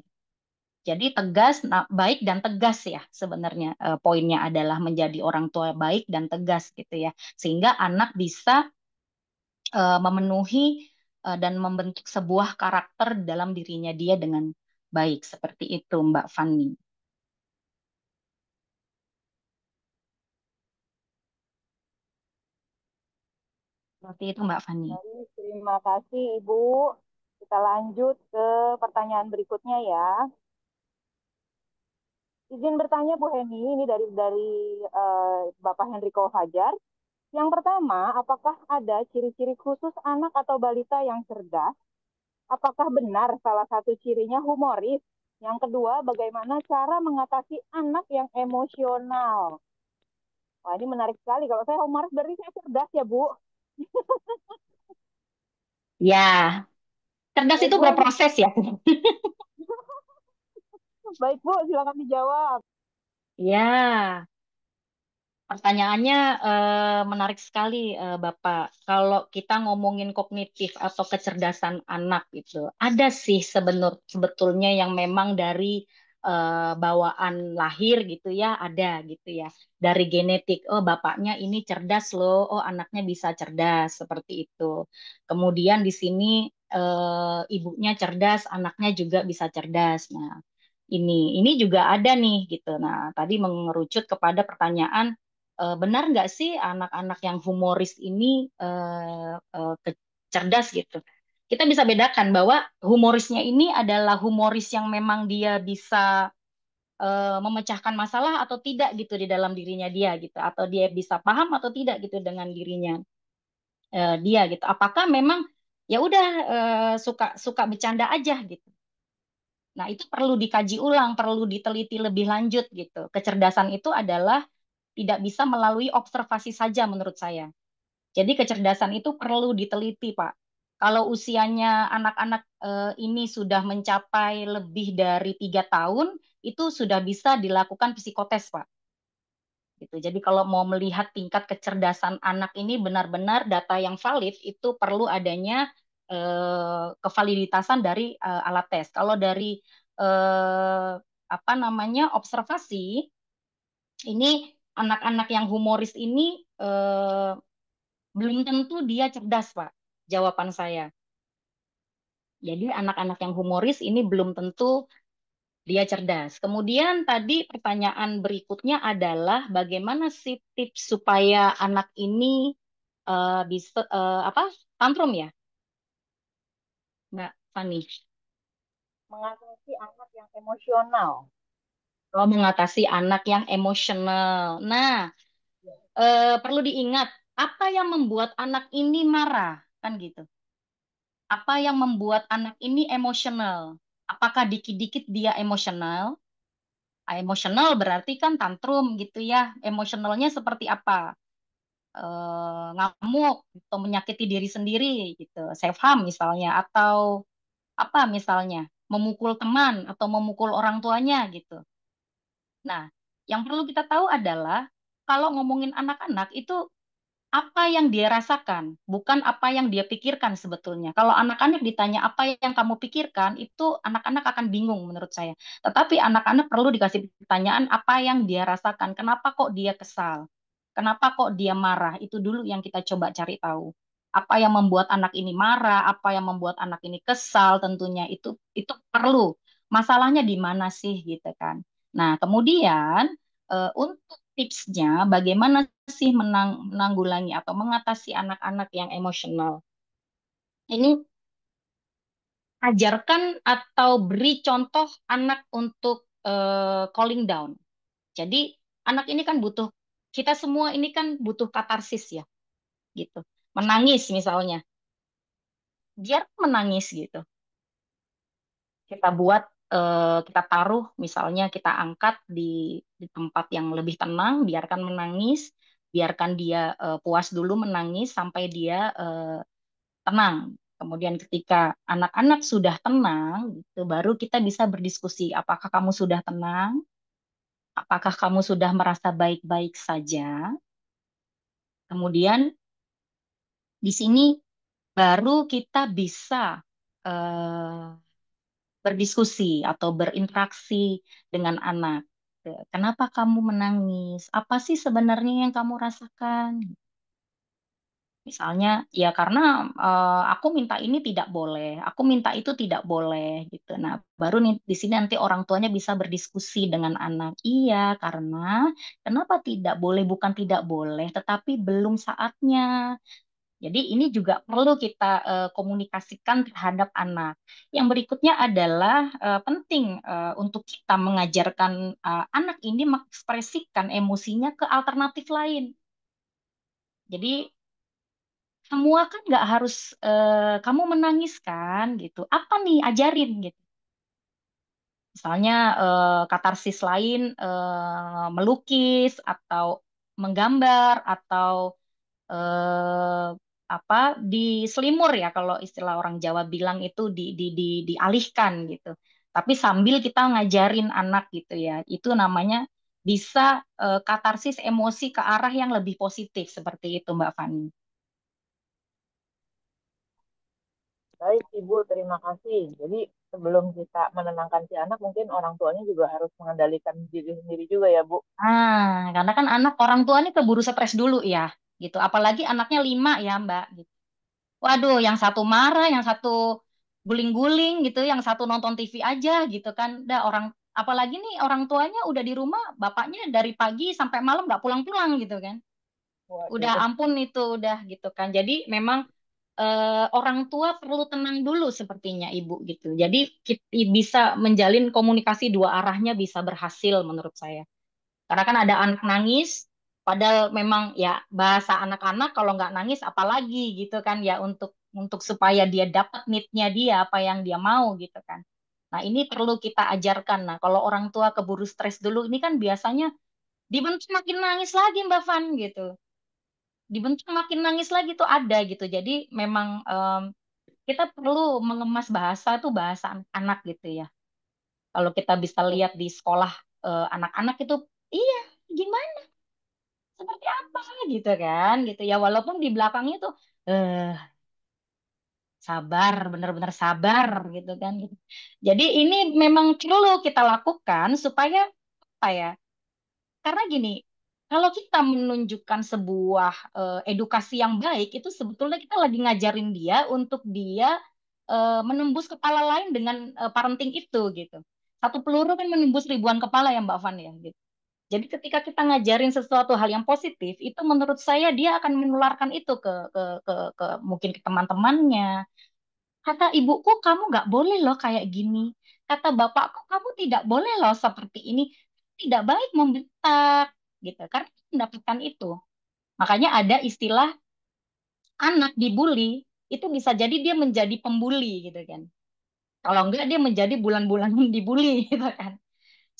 Jadi tegas, baik dan tegas ya sebenarnya poinnya adalah menjadi orang tua baik dan tegas gitu ya, sehingga anak bisa memenuhi dan membentuk sebuah karakter dalam dirinya dia dengan baik seperti itu Mbak Fani. Seperti itu Mbak Fani. Baik, terima kasih Ibu. Kita lanjut ke pertanyaan berikutnya ya. Izin bertanya Bu Heni, ini dari Bapak Henriko Fajar. Yang pertama, apakah ada ciri-ciri khusus anak atau balita yang cerdas? Apakah benar salah satu cirinya humoris? Yang kedua, bagaimana cara mengatasi anak yang emosional? Wah, ini menarik sekali. Kalau saya humoris berarti saya cerdas ya, Bu. Ya, cerdas Baik, itu Bu. berproses ya. Baik, Bu. Silakan dijawab. Ya, pertanyaannya menarik sekali, Bapak. Kalau kita ngomongin kognitif atau kecerdasan anak itu, ada sih sebetulnya yang memang dari bawaan lahir gitu ya, ada gitu ya. Dari genetik, oh bapaknya ini cerdas loh, oh anaknya bisa cerdas seperti itu. Kemudian di sini ibunya cerdas, anaknya juga bisa cerdas. Nah, ini juga ada nih gitu. Nah, tadi mengerucut kepada pertanyaan, benar nggak sih anak-anak yang humoris ini cerdas gitu? kita bisa bedakan bahwa humorisnya ini adalah humoris yang memang dia bisa memecahkan masalah atau tidak gitu di dalam dirinya dia gitu, atau dia bisa paham atau tidak gitu dengan dirinya dia gitu. Apakah memang ya udah suka suka bercanda aja gitu. Nah, itu perlu dikaji ulang, perlu diteliti lebih lanjut gitu. Kecerdasan itu adalah tidak bisa melalui observasi saja menurut saya. Jadi kecerdasan itu perlu diteliti, Pak. Kalau usianya anak-anak ini sudah mencapai lebih dari 3 tahun, itu sudah bisa dilakukan psikotes, Pak. Gitu. Jadi kalau mau melihat tingkat kecerdasan anak ini benar-benar data yang valid, itu perlu adanya kevaliditasan dari alat tes. Kalau dari apa namanya observasi, ini anak-anak yang humoris ini belum tentu dia cerdas, Pak. Jawaban saya. Jadi anak-anak yang humoris ini belum tentu dia cerdas. Kemudian tadi pertanyaan berikutnya adalah bagaimana sih tips supaya anak ini bisa apa tantrum ya, Mbak Fani? Mengatasi anak yang emosional. Kalau mengatasi anak yang emosional. Nah, perlu diingat apa yang membuat anak ini marah, kan gitu. Apa yang membuat anak ini emosional? Apakah dikit-dikit dia emosional? Emosional berarti kan tantrum gitu ya. Emosionalnya seperti apa? Ngamuk atau menyakiti diri sendiri gitu. Self harm misalnya atau apa misalnya? Memukul teman atau memukul orang tuanya gitu. Nah, yang perlu kita tahu adalah kalau ngomongin anak-anak itu apa yang dia rasakan, bukan apa yang dia pikirkan sebetulnya. Kalau anak-anak ditanya apa yang kamu pikirkan, itu anak-anak akan bingung menurut saya. Tetapi anak-anak perlu dikasih pertanyaan apa yang dia rasakan, kenapa kok dia kesal, kenapa kok dia marah, itu dulu yang kita coba cari tahu. Apa yang membuat anak ini marah, apa yang membuat anak ini kesal, tentunya itu perlu. Masalahnya di mana sih gitu kan. Nah, kemudian untuk tipsnya bagaimana sih menanggulangi atau mengatasi anak-anak yang emosional. Ini ajarkan atau beri contoh anak untuk calling down. Jadi anak ini kan butuh, kita semua ini kan butuh katarsis ya, gitu. Menangis misalnya, biar menangis gitu. Kita buat, kita taruh, misalnya kita angkat di tempat yang lebih tenang, biarkan menangis, biarkan dia puas dulu menangis sampai dia tenang. Kemudian ketika anak-anak sudah tenang, gitu, baru kita bisa berdiskusi, apakah kamu sudah tenang? Apakah kamu sudah merasa baik-baik saja? Kemudian di sini baru kita bisa eh, berdiskusi atau berinteraksi dengan anak. Kenapa kamu menangis? Apa sih sebenarnya yang kamu rasakan? Misalnya, ya karena aku minta ini tidak boleh, aku minta itu tidak boleh gitu. Nah, baru nih di sini nanti orang tuanya bisa berdiskusi dengan anak. Iya, karena kenapa tidak boleh? Bukan tidak boleh, tetapi belum saatnya. Jadi ini juga perlu kita komunikasikan terhadap anak. Yang berikutnya adalah penting untuk kita mengajarkan anak ini mengekspresikan emosinya ke alternatif lain. Jadi semua kan nggak harus kamu menangis kan gitu. Apa nih ajarin gitu. Misalnya katarsis lain melukis atau menggambar atau eh, apa di selimur ya kalau istilah orang Jawa bilang itu dialihkan gitu. Tapi sambil kita ngajarin anak gitu ya. Itu namanya bisa katarsis emosi ke arah yang lebih positif seperti itu Mbak Fani. Baik, Ibu, terima kasih. Jadi sebelum kita menenangkan si anak, mungkin orang tuanya juga harus mengendalikan diri sendiri juga ya, Bu. Karena kan anak orang tua ini keburu stres dulu ya, gitu. Apalagi anaknya 5 ya, Mbak. Gitu. Waduh, yang satu marah, yang satu guling-guling gitu, yang satu nonton TV aja gitu kan. Dah orang, apalagi nih orang tuanya udah di rumah, bapaknya dari pagi sampai malam nggak pulang-pulang gitu kan. Udah Waduh, ampun itu udah gitu kan. Jadi memang orang tua perlu tenang dulu sepertinya Ibu gitu. Jadi kita bisa menjalin komunikasi dua arahnya bisa berhasil menurut saya. Karena kan ada anak nangis, padahal memang ya bahasa anak-anak kalau nggak nangis apalagi gitu kan ya untuk supaya dia dapat need-nya dia apa yang dia mau gitu kan. Nah ini perlu kita ajarkan. Nah kalau orang tua keburu stres dulu ini kan biasanya dibentuk makin nangis lagi Mbak Van gitu. Dibentuk makin nangis lagi tuh ada gitu. Jadi memang kita perlu mengemas bahasa tuh bahasa anak gitu ya. Kalau kita bisa lihat di sekolah anak-anak itu, iya gimana? Seperti apa gitu kan gitu ya walaupun di belakangnya tuh eh sabar benar-benar sabar gitu kan gitu. Jadi ini memang perlu kita lakukan supaya apa ya karena gini kalau kita menunjukkan sebuah edukasi yang baik itu sebetulnya kita lagi ngajarin dia untuk dia menembus kepala lain dengan parenting itu gitu satu peluru kan menembus ribuan kepala ya Mbak Van ya gitu. Jadi ketika kita ngajarin sesuatu hal yang positif, itu menurut saya dia akan menularkan itu ke mungkin ke teman-temannya. Kata ibuku, kamu nggak boleh loh kayak gini. Kata bapakku, kamu tidak boleh loh seperti ini. Tidak baik membentak, gitu. Karena mendapatkan itu. Makanya ada istilah anak dibully, itu bisa jadi dia menjadi pembuli, gitu kan. Kalau enggak, dia menjadi bulan-bulanan dibully, gitu kan.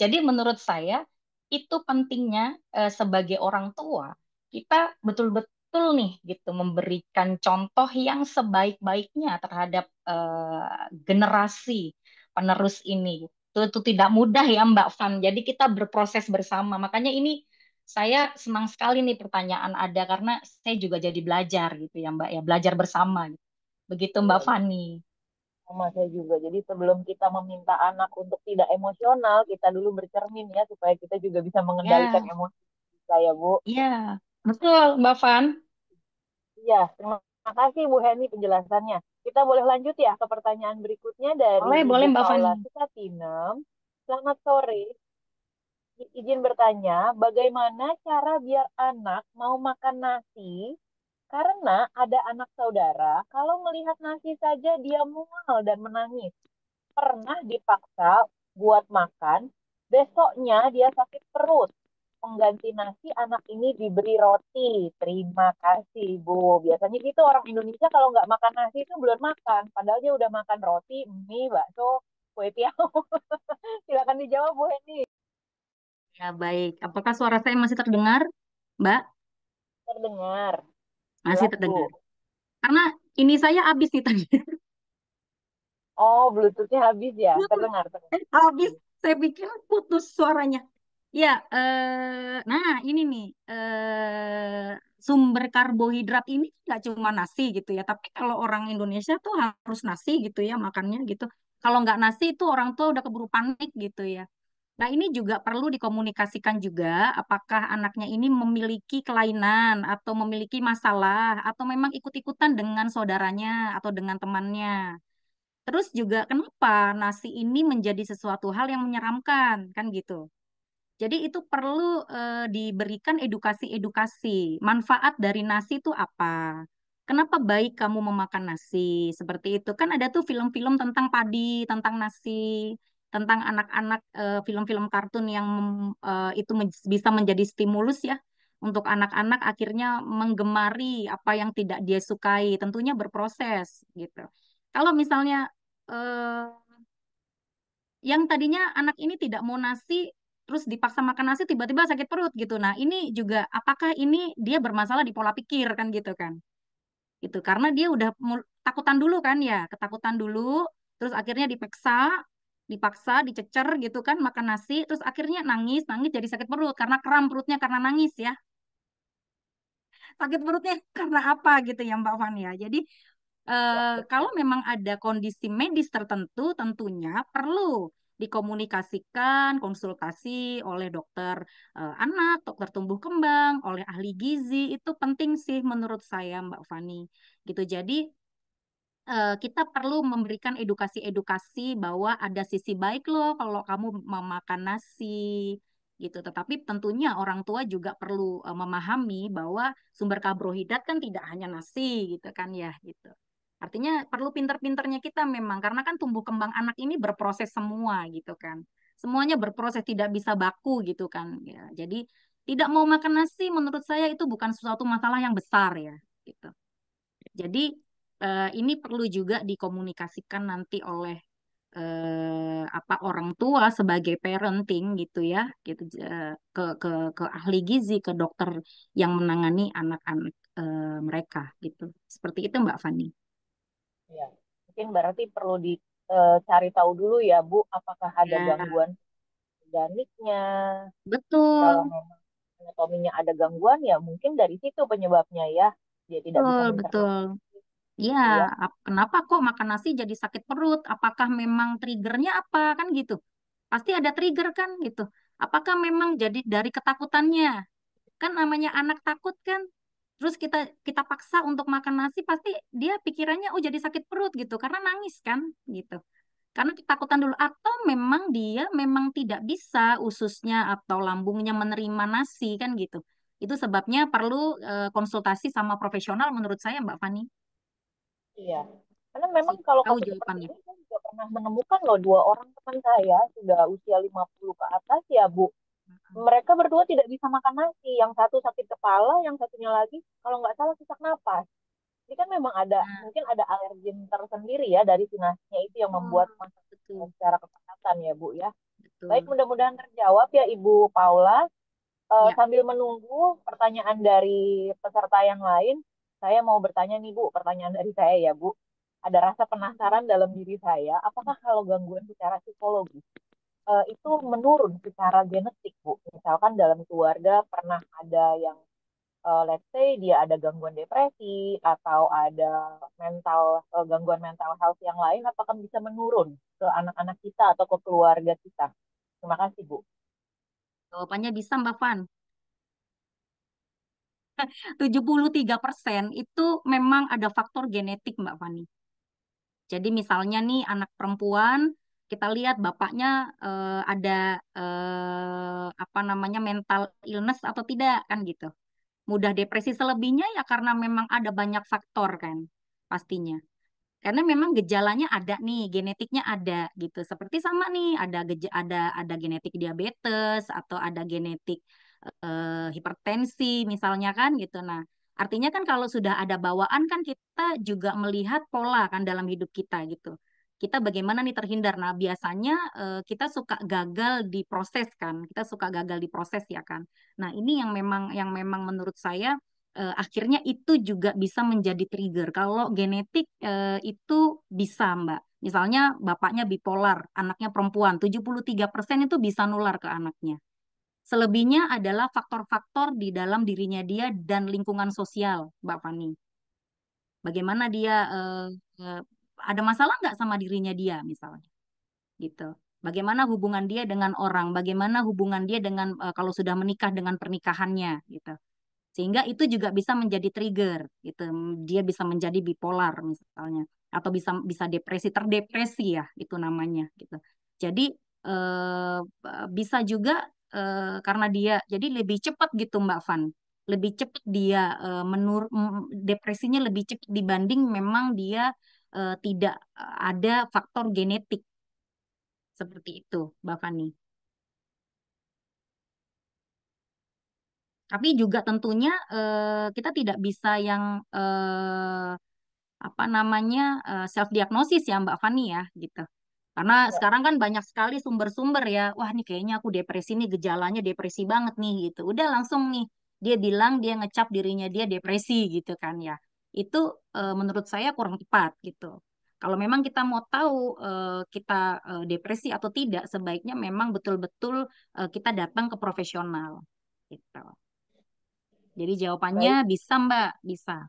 Jadi menurut saya itu pentingnya sebagai orang tua kita betul-betul nih gitu memberikan contoh yang sebaik-baiknya terhadap generasi penerus ini. Itu tidak mudah ya Mbak Van. Jadi kita berproses bersama. Makanya ini saya senang sekali nih pertanyaan ada karena saya juga jadi belajar gitu ya Mbak ya, belajar bersama. Begitu Mbak Iya, Fani. sama saya juga. Jadi sebelum kita meminta anak untuk tidak emosional, kita dulu bercermin ya supaya kita juga bisa mengendalikan Ya, emosi kita ya, Bu. iya, betul Mbak Van. Iya, terima kasih Bu Heni penjelasannya. Kita boleh lanjut ya ke pertanyaan berikutnya dari Boleh, boleh Ibu Mbak Paula Fani. Sukatinem. Selamat sore. Izin bertanya, bagaimana cara biar anak mau makan nasi? Karena ada anak saudara, kalau melihat nasi saja dia mual dan menangis. Pernah dipaksa buat makan, besoknya dia sakit perut. Pengganti nasi anak ini diberi roti. Terima kasih, Bu. Biasanya gitu orang Indonesia kalau nggak makan nasi itu belum makan. Padahal dia udah makan roti, mie, bakso, kue tiaw. Silakan dijawab, Bu Heni. Ya, baik. Apakah suara saya masih terdengar, Mbak? Terdengar. Masih Jelas, Bu. terdengar. Karena ini saya habis nih tadi. Oh, Bluetooth-nya habis ya? Terdengar, terdengar. Habis. Saya pikir putus suaranya. Ya, nah ini nih sumber karbohidrat ini nggak cuma nasi gitu ya. Tapi kalau orang Indonesia tuh harus nasi gitu ya makannya gitu. Kalau nggak nasi itu orang tua udah keburu panik gitu ya. Nah, ini juga perlu dikomunikasikan juga apakah anaknya ini memiliki kelainan atau memiliki masalah atau memang ikut-ikutan dengan saudaranya atau dengan temannya. Terus juga kenapa nasi ini menjadi sesuatu hal yang menyeramkan, kan gitu. Jadi itu perlu diberikan edukasi-edukasi. Manfaat dari nasi itu apa? Kenapa baik kamu memakan nasi? Seperti itu. Kan ada tuh film-film tentang padi, tentang nasi, tentang anak-anak film-film kartun yang itu bisa menjadi stimulus ya untuk anak-anak akhirnya menggemari apa yang tidak dia sukai. Tentunya berproses gitu. Kalau misalnya eh, yang tadinya anak ini tidak mau nasi, terus dipaksa makan nasi, tiba-tiba sakit perut gitu. Nah, ini juga apakah ini dia bermasalah di pola pikir kan gitu kan? Gitu. Karena dia udah takutan dulu kan ya, ketakutan dulu, terus akhirnya dipaksa, dicecer gitu kan makan nasi, terus akhirnya nangis, nangis jadi sakit perut karena kram perutnya karena nangis ya. Sakit perutnya karena apa gitu ya Mbak Fani ya. Jadi Ya, kalau betul. memang ada kondisi medis tertentu, tentunya perlu dikomunikasikan, konsultasi oleh dokter anak, dokter tumbuh kembang, oleh ahli gizi, itu penting sih menurut saya, Mbak Fani. Gitu. Jadi kita perlu memberikan edukasi-edukasi bahwa ada sisi baik loh kalau kamu memakan nasi gitu. Tetapi tentunya orang tua juga perlu memahami bahwa sumber karbohidrat kan tidak hanya nasi gitu kan ya gitu. Artinya perlu pinter-pinternya kita memang, karena kan tumbuh kembang anak ini berproses semua gitu kan. Semuanya berproses, tidak bisa baku gitu kan. Ya, jadi tidak mau makan nasi menurut saya itu bukan suatu masalah yang besar ya gitu. Jadi ini perlu juga dikomunikasikan nanti oleh apa orang tua sebagai parenting gitu ya, gitu ke ahli gizi, ke dokter yang menangani anak-anak mereka gitu. Seperti itu Mbak Fani. Ya, mungkin berarti perlu dicari tahu dulu ya, Bu, apakah ada Ya, gangguan organiknya. Kalau betul, memang anatominya ada gangguan, ya mungkin dari situ penyebabnya ya. Dia tidak bisa betul, mencerna betul. Ya, gitu ya. kenapa kok makan nasi jadi sakit perut? Apakah memang triggernya apa kan gitu? Pasti ada trigger kan gitu. Apakah memang jadi dari ketakutannya? Kan namanya anak takut kan. Terus kita kita paksa untuk makan nasi pasti dia pikirannya oh jadi sakit perut gitu karena nangis kan gitu. Karena ketakutan dulu atau memang dia memang tidak bisa ususnya atau lambungnya menerima nasi kan gitu. Itu sebabnya perlu konsultasi sama profesional menurut saya Mbak Fani. Iya. Karena memang Sih, kalau tahu kasus seperti jawabannya. ini saya juga pernah menemukan loh dua orang teman saya sudah usia 50 ke atas ya, Bu. Mereka berdua tidak bisa makan nasi. Yang satu sakit kepala, yang satunya lagi kalau nggak salah sesak napas. Ini kan memang ada, Nah, mungkin ada alergen tersendiri ya dari si nasinya itu yang betul, membuat masalah betul, secara kesehatan ya, Bu ya. Baik, betul. mudah-mudahan terjawab ya Ibu Paula. Ya, Sambil menunggu pertanyaan dari peserta yang lain, saya mau bertanya nih Bu, pertanyaan dari saya ya Bu. Ada rasa penasaran dalam diri saya, apakah kalau gangguan secara psikologis itu menurun secara genetik Bu? Misalkan dalam keluarga pernah ada yang let's say dia ada gangguan depresi atau ada gangguan mental health yang lain, apakah bisa menurun ke anak-anak kita atau ke keluarga kita? Terima kasih Bu. jawabannya bisa Mbak Fan. 73% itu memang ada faktor genetik Mbak Fani. Jadi misalnya nih anak perempuan, kita lihat bapaknya ada apa namanya mental illness atau tidak kan gitu. Mudah depresi selebihnya ya karena memang ada banyak faktor kan pastinya. Karena memang gejalanya ada nih, genetiknya ada gitu. Seperti sama nih, ada genetik diabetes atau ada genetik hipertensi misalnya kan gitu. Nah, artinya kan kalau sudah ada bawaan kan kita juga melihat pola kan dalam hidup kita gitu. Kita bagaimana nih terhindar. Nah, biasanya kita suka gagal di proses kan. Kita suka gagal di proses ya kan. Nah, ini yang memang menurut saya akhirnya itu juga bisa menjadi trigger. Kalau genetik itu bisa, Mbak. Misalnya bapaknya bipolar, anaknya perempuan, 73% itu bisa nular ke anaknya. Selebihnya adalah faktor-faktor di dalam dirinya dia dan lingkungan sosial, Mbak Fani. Bagaimana dia eh, ada masalah nggak sama dirinya dia misalnya, gitu. Bagaimana hubungan dia dengan orang, bagaimana hubungan dia dengan kalau sudah menikah dengan pernikahannya, gitu. Sehingga itu juga bisa menjadi trigger, gitu. Dia bisa menjadi bipolar misalnya, atau bisa bisa depresi, terdepresi ya, itu namanya, gitu. Jadi eh, bisa juga karena dia jadi lebih cepat gitu Mbak Van, lebih cepat dia depresinya lebih cepat dibanding memang dia tidak ada faktor genetik seperti itu, Mbak Fani. Tapi juga tentunya kita tidak bisa yang apa namanya self diagnosis ya Mbak Fani ya gitu. Karena Ya, sekarang kan banyak sekali sumber-sumber ya. Wah, nih kayaknya aku depresi nih, gejalanya depresi banget nih gitu. Udah langsung nih dia bilang dia ngecap dirinya dia depresi gitu kan ya. Itu menurut saya kurang tepat gitu. Kalau memang kita mau tahu kita depresi atau tidak, sebaiknya memang betul-betul kita datang ke profesional gitu. Jadi jawabannya baik, bisa Mbak, bisa.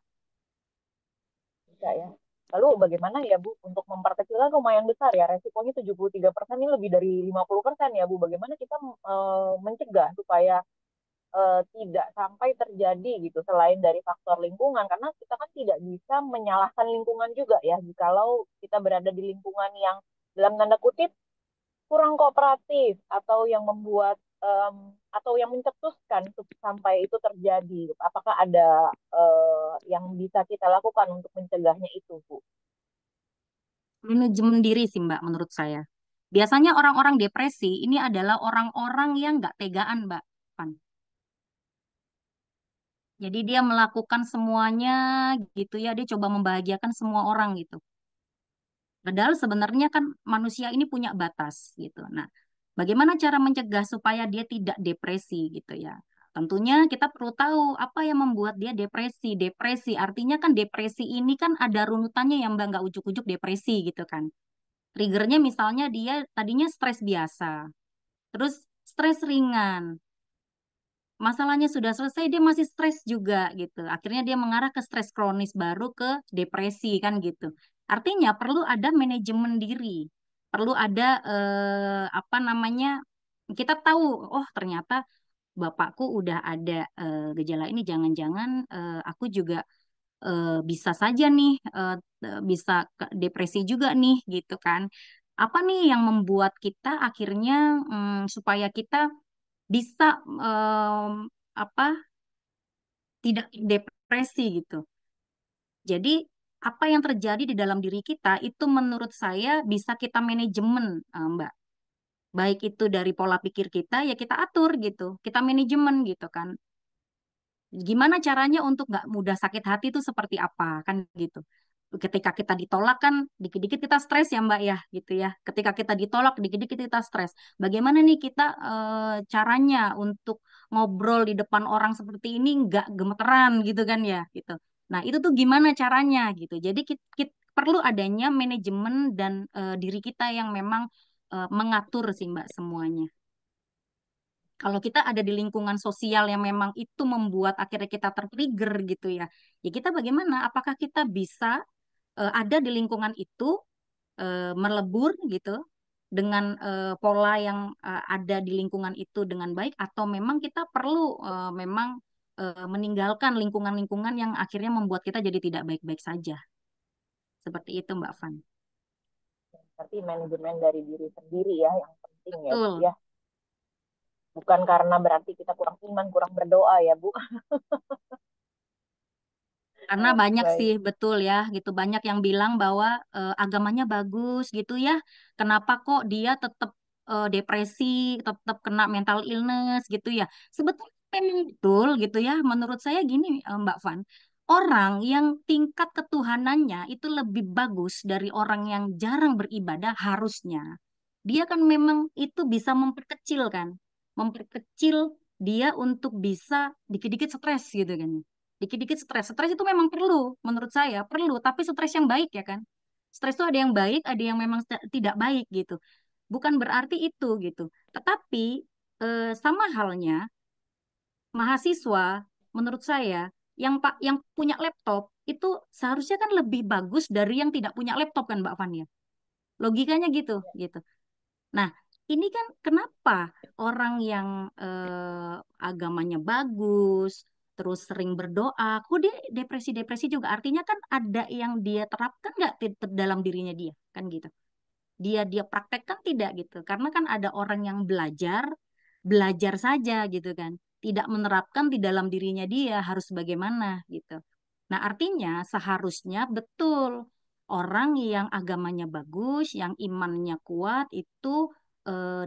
bisa ya. Lalu bagaimana ya Bu untuk memperkecil kan lumayan besar ya resikonya 73% ini lebih dari 50% ya Bu. Bagaimana kita mencegah supaya tidak sampai terjadi gitu selain dari faktor lingkungan karena kita kan tidak bisa menyalahkan lingkungan juga ya jikalau kita berada di lingkungan yang dalam tanda kutip kurang kooperatif atau yang membuat atau yang mencetuskan sampai itu terjadi. Apakah ada yang bisa kita lakukan untuk mencegahnya itu, Bu? Manajemen diri sih Mbak menurut saya. Biasanya orang-orang depresi ini adalah orang-orang yang nggak tegaan Mbak Pan. Jadi dia melakukan semuanya gitu ya, dia coba membahagiakan semua orang gitu. Padahal sebenarnya kan manusia ini punya batas gitu. Nah, bagaimana cara mencegah supaya dia tidak depresi gitu ya? Tentunya kita perlu tahu apa yang membuat dia depresi. Depresi artinya kan depresi ini kan ada runutannya yang Mbak nggak ujuk-ujuk depresi gitu kan. Triggernya misalnya dia tadinya stres biasa, terus stres ringan. Masalahnya sudah selesai, dia masih stres juga gitu. Akhirnya dia mengarah ke stres kronis baru ke depresi kan gitu. Artinya perlu ada manajemen diri, perlu ada apa namanya? Kita tahu, oh ternyata bapakku udah ada gejala ini, jangan-jangan aku juga bisa saja nih bisa depresi juga nih gitu kan. Apa nih yang membuat kita akhirnya supaya kita bisa apa tidak depresi gitu. Jadi apa yang terjadi di dalam diri kita itu menurut saya bisa kita manajemen, Mbak. Baik itu dari pola pikir kita ya kita atur gitu, kita manajemen gitu kan. Gimana caranya untuk nggak mudah sakit hati itu seperti apa kan gitu. Ketika kita ditolak kan dikit-dikit kita stres ya Mbak ya gitu ya. Ketika kita ditolak dikit-dikit kita stres. Bagaimana nih kita caranya untuk ngobrol di depan orang seperti ini nggak gemeteran gitu kan ya gitu. Nah itu tuh gimana caranya gitu. Jadi kita perlu adanya manajemen dan diri kita yang memang mengatur sih Mbak semuanya. Kalau kita ada di lingkungan sosial yang memang itu membuat akhirnya kita tertrigger gitu ya, ya kita bagaimana? Apakah kita bisa ada di lingkungan itu melebur gitu dengan pola yang ada di lingkungan itu dengan baik, atau memang kita perlu memang meninggalkan lingkungan-lingkungan yang akhirnya membuat kita jadi tidak baik-baik saja. Seperti itu Mbak Van. Berarti manajemen dari diri sendiri ya yang penting ya Bu Betul. ya. Bukan karena berarti kita kurang iman, kurang berdoa ya Bu. Karena banyak sih, Baik. betul ya, gitu. Banyak yang bilang bahwa agamanya bagus gitu ya. Kenapa kok dia tetap depresi, tetap kena mental illness gitu ya. Sebetulnya memang betul gitu ya. Menurut saya gini Mbak Van, orang yang tingkat ketuhanannya itu lebih bagus dari orang yang jarang beribadah harusnya. Dia kan memang itu bisa memperkecil kan. Memperkecil dia untuk bisa dikit-dikit stres gitu kan. Dikit-dikit stres. Stres itu memang perlu, menurut saya perlu, tapi stres yang baik ya kan. Stres itu ada yang baik, ada yang memang tidak baik gitu. Bukan berarti itu gitu. Tetapi sama halnya mahasiswa, menurut saya yang punya laptop itu seharusnya kan lebih bagus dari yang tidak punya laptop kan Mbak Fania. Logikanya gitu, gitu. Nah, ini kan kenapa orang yang agamanya bagus, terus sering berdoa, kok dia depresi-depresi juga? Artinya kan ada yang dia terapkan nggak dalam dirinya dia, kan gitu. Dia praktekkan tidak gitu. Karena kan ada orang yang belajar, belajar saja gitu kan. Tidak menerapkan di dalam dirinya dia harus bagaimana gitu. Nah, artinya seharusnya betul orang yang agamanya bagus, yang imannya kuat itu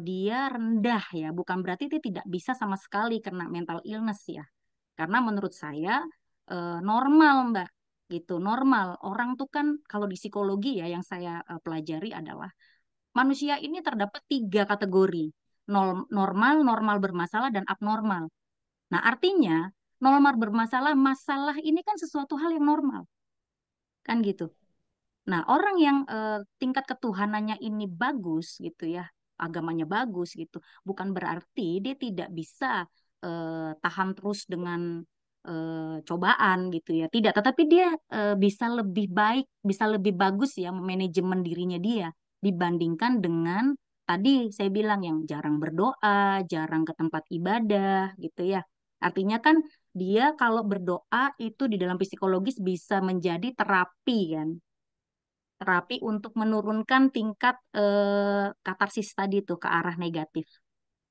dia rendah ya, bukan berarti dia tidak bisa sama sekali kena mental illness ya. Karena menurut saya normal, Mbak. Gitu, normal. Orang tuh kan kalau di psikologi ya yang saya pelajari adalah manusia ini terdapat tiga kategori. Normal, normal bermasalah, dan abnormal. Nah, artinya normal bermasalah, masalah ini kan sesuatu hal yang normal. Kan gitu. Nah, orang yang tingkat ketuhanannya ini bagus gitu ya, agamanya bagus gitu, bukan berarti dia tidak bisa tahan terus dengan cobaan gitu ya. Tidak, tetapi dia bisa lebih baik, bisa lebih bagus ya manajemen dirinya dia dibandingkan dengan tadi saya bilang yang jarang berdoa, jarang ke tempat ibadah gitu ya. Artinya kan dia kalau berdoa itu di dalam psikologis bisa menjadi terapi kan, terapi untuk menurunkan tingkat katarsis tadi tuh ke arah negatif.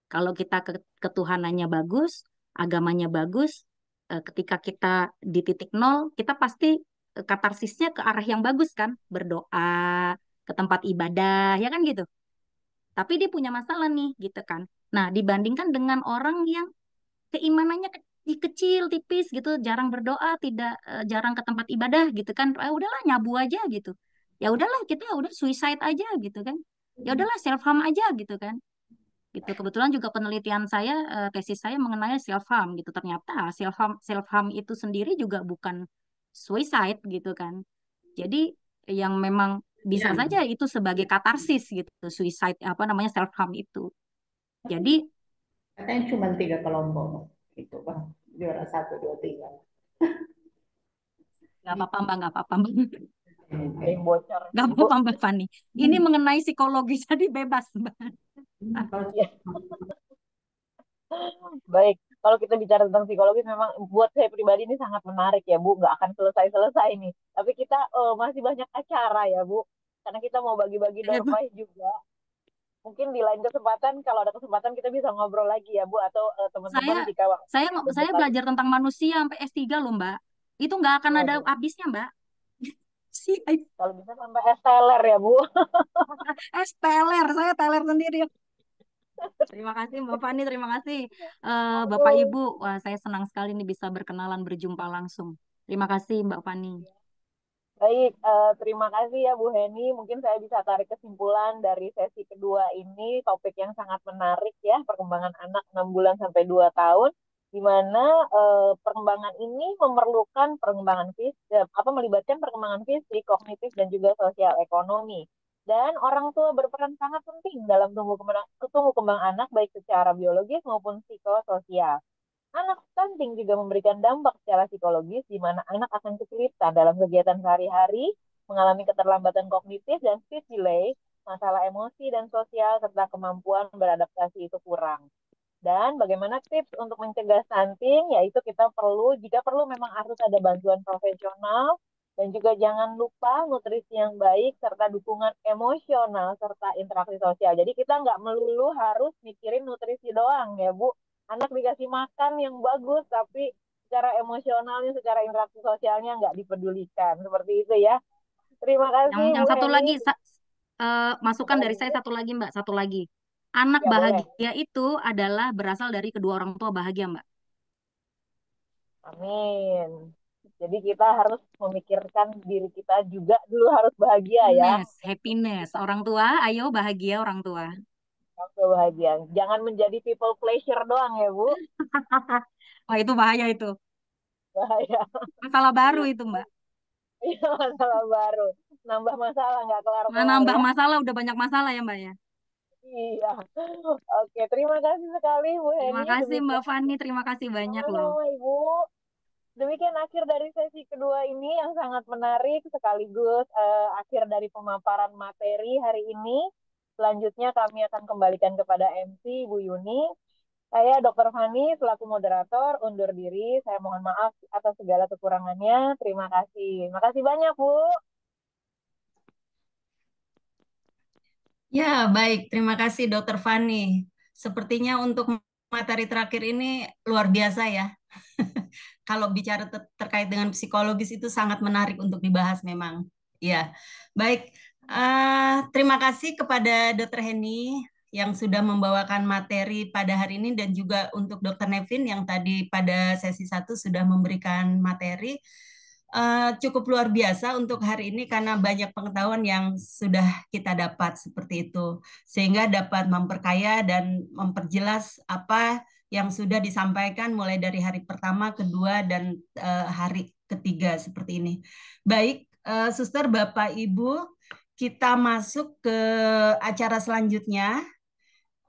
Kalau kita ketuhanannya bagus, agamanya bagus, ketika kita di titik nol, kita pasti katarsisnya ke arah yang bagus kan, berdoa, ke tempat ibadah, ya kan gitu. Tapi dia punya masalah nih, gitu kan. Nah, dibandingkan dengan orang yang keimanannya kecil, tipis gitu, jarang berdoa, tidak jarang ke tempat ibadah gitu kan. Udahlah nyabu aja gitu. Ya udahlah kita udah suicide aja gitu kan. Ya udahlah self harm aja gitu kan. Gitu. Kebetulan juga penelitian saya, tesis saya mengenai self harm gitu. Ternyata self harm itu sendiri juga bukan suicide gitu kan. Jadi yang memang bisa Ya, saja itu sebagai katarsis gitu, suicide apa namanya self harm itu. Jadi Katanya cuma 3 kelompok gitu bang, juara 1, 2, 3. nggak apa-apa Mbak, nggak apa-apa Mbak. Ada yang bocor Nggak nih, Bu. apa-apa Mbak Fani. Ini mengenai psikologi, jadi bebas Mbak. Ya, baik. Kalau kita bicara tentang psikologi, memang buat saya pribadi ini sangat menarik ya, Bu. Nggak akan selesai-selesai nih. Tapi kita masih banyak acara ya, Bu. Karena kita mau bagi-bagi door prize juga. Mungkin di lain kesempatan, kalau ada kesempatan kita bisa ngobrol lagi ya, Bu. Atau Saya teman-teman jika saya ada saya debat. belajar tentang manusia sampai S3 loh Mbak. Itu nggak akan ada Waduh. habisnya Mbak. Si Kalau bisa sampai esteller ya, Bu. teler, saya teler sendiri. Terima kasih Mbak Fani, terima kasih Bapak Aduh. Ibu. Wah, saya senang sekali nih bisa berkenalan, berjumpa langsung. Terima kasih Mbak Fani. Baik, terima kasih ya Bu Heni. Mungkin saya bisa tarik kesimpulan dari sesi kedua ini, topik yang sangat menarik ya, perkembangan anak 6 bulan sampai 2 tahun, di mana perkembangan ini memerlukan perkembangan fisik, melibatkan perkembangan fisik, kognitif, dan juga sosial ekonomi. Dan orang tua berperan sangat penting dalam tumbuh kembang anak, baik secara biologis maupun psikososial. Anak stunting juga memberikan dampak secara psikologis di mana anak akan kesulitan dalam kegiatan sehari-hari, mengalami keterlambatan kognitif dan speech delay, masalah emosi dan sosial, serta kemampuan beradaptasi itu kurang. Dan bagaimana tips untuk mencegah stunting, yaitu kita perlu, jika perlu memang harus ada bantuan profesional, dan juga jangan lupa nutrisi yang baik, serta dukungan emosional, serta interaksi sosial. Jadi kita nggak melulu harus mikirin nutrisi doang ya Bu. Anak dikasih makan yang bagus, tapi secara emosionalnya, secara interaksi sosialnya nggak dipedulikan. Seperti itu ya. Terima kasih Yang Bu satu Heni. lagi, masukan Apalagi dari saya Bu? satu lagi Mbak, satu lagi. Anak Ya boleh. bahagia itu adalah berasal dari kedua orang tua bahagia Mbak. Amin. Jadi kita harus memikirkan diri kita juga dulu harus bahagia ya. Happiness, happiness. Orang tua, ayo bahagia orang tua. Waktu bahagia. Jangan menjadi people pleasure doang ya, Bu. Wah itu bahaya itu. Bahaya. Masalah baru itu Mbak. Iya, masalah baru. Nambah masalah nggak Nah, kelar-kelar nambah ya. masalah, udah banyak masalah ya Mbak ya. Iya. Oke, terima kasih sekali Bu Terima Heni. kasih Mbak Demikian Fani, terima kasih banyak loh. sama-sama Ibu. Demikian akhir dari sesi kedua ini yang sangat menarik sekaligus akhir dari pemaparan materi hari ini. Selanjutnya kami akan kembalikan kepada MC Bu Yuni. Saya Dr. Fani selaku moderator undur diri. Saya mohon maaf atas segala kekurangannya. Terima kasih. Terima kasih banyak Bu. ya baik. Terima kasih Dokter Fani. Sepertinya untuk materi terakhir ini luar biasa ya. Kalau bicara terkait dengan psikologis itu sangat menarik untuk dibahas memang. Ya, baik. Terima kasih kepada Dokter Heni yang sudah membawakan materi pada hari ini dan juga untuk Dokter Nevin yang tadi pada sesi 1 sudah memberikan materi. Cukup luar biasa untuk hari ini karena banyak pengetahuan yang sudah kita dapat seperti itu. Sehingga dapat memperkaya dan memperjelas apa yang sudah disampaikan mulai dari hari pertama, kedua, dan hari ketiga seperti ini. Baik, Suster, Bapak, Ibu, kita masuk ke acara selanjutnya.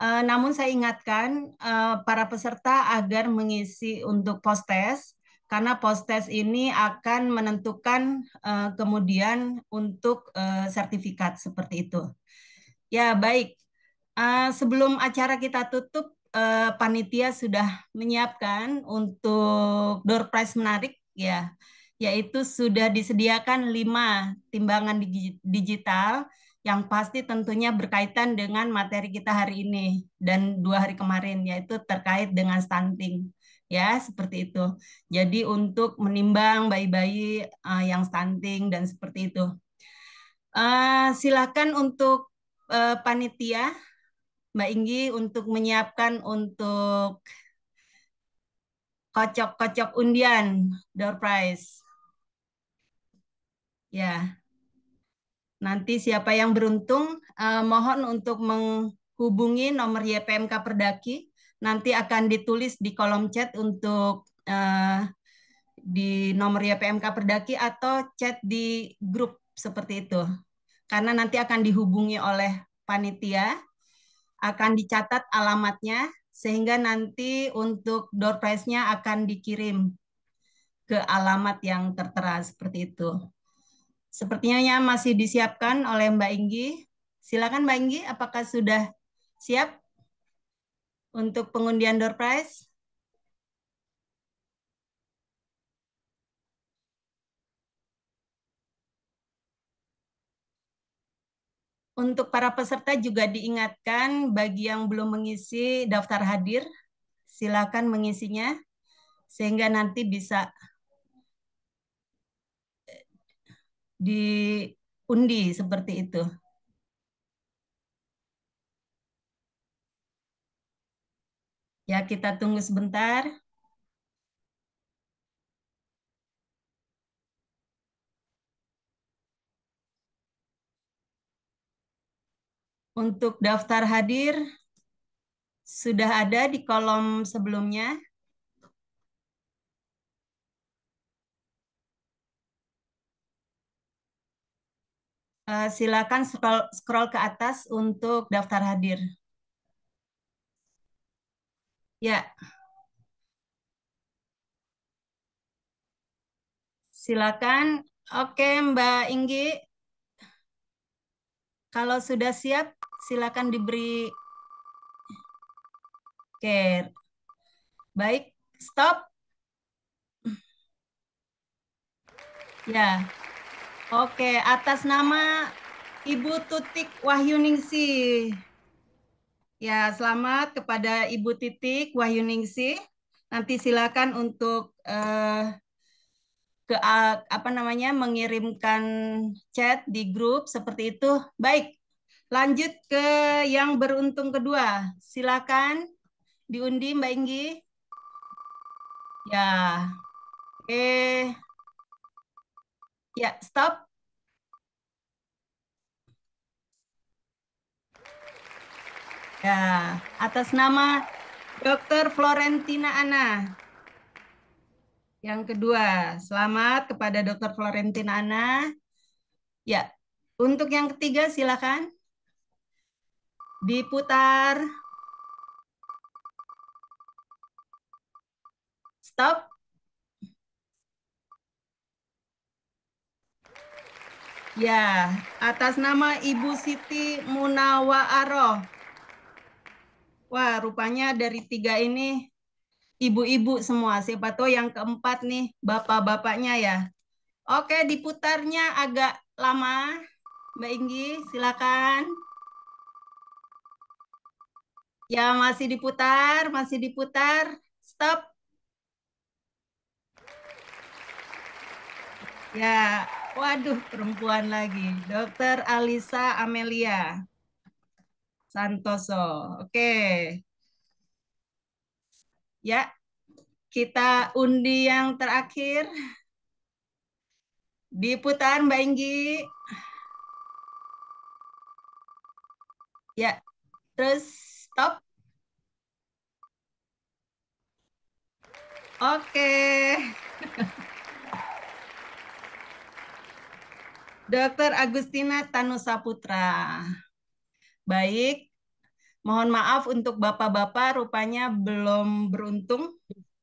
Namun saya ingatkan para peserta agar mengisi untuk post-test, karena post-test ini akan menentukan kemudian untuk sertifikat seperti itu. Ya, baik. Sebelum acara kita tutup, panitia sudah menyiapkan untuk door prize menarik, ya, yaitu sudah disediakan 5 timbangan digital yang pasti tentunya berkaitan dengan materi kita hari ini dan 2 hari kemarin, yaitu terkait dengan stunting. Ya, seperti itu. Jadi untuk menimbang bayi-bayi yang stunting dan seperti itu. Silakan untuk panitia, Mbak Inggi, untuk menyiapkan untuk kocok-kocok undian door prize. Ya, nanti siapa yang beruntung, mohon untuk menghubungi nomor YPMK Perdaki. Nanti akan ditulis di kolom chat untuk di nomor YPMK Perdaki atau chat di grup seperti itu. Karena nanti akan dihubungi oleh panitia, akan dicatat alamatnya, sehingga nanti untuk door prize-nya akan dikirim ke alamat yang tertera seperti itu. Sepertinya masih disiapkan oleh Mbak Inggi. Silakan Mbak Inggi, apakah sudah siap untuk pengundian door prize? Untuk para peserta juga diingatkan bagi yang belum mengisi daftar hadir, silakan mengisinya sehingga nanti bisa diundi seperti itu. Ya, kita tunggu sebentar. Untuk daftar hadir sudah ada di kolom sebelumnya. Silakan scroll ke atas untuk daftar hadir. Ya, silakan. Oke, Mbak Inggi, kalau sudah siap, silakan diberi. Oke, baik, stop. Ya, oke, atas nama Ibu Tutik Wahyuningsih. Ya, selamat kepada Ibu Titik Wahyuningsih. Nanti silakan untuk mengirimkan chat di grup seperti itu. Baik, lanjut ke yang beruntung kedua. Silakan diundi Mbak Inggi. Ya, oke. Ya, stop. Ya, atas nama Dr. Florentina Ana. Yang kedua, selamat kepada Dr. Florentina Ana. Ya, untuk yang ketiga silakan diputar. Stop. Ya, atas nama Ibu Siti Munawaaroh. Wah, rupanya dari tiga ini ibu-ibu semua. Siapa tahu yang keempat nih bapak-bapaknya ya. Oke, diputarnya agak lama. Mbak Inggi, silakan. Ya, masih diputar, masih diputar. Stop. Ya, waduh, perempuan lagi. Dokter Alisa Amelia Santoso. Oke. Ya, kita undi yang terakhir. Diputar Mbak Inggi. Ya, terus stop. Oke. Dokter Agustina Tanusaputra. Baik, mohon maaf untuk bapak-bapak rupanya belum beruntung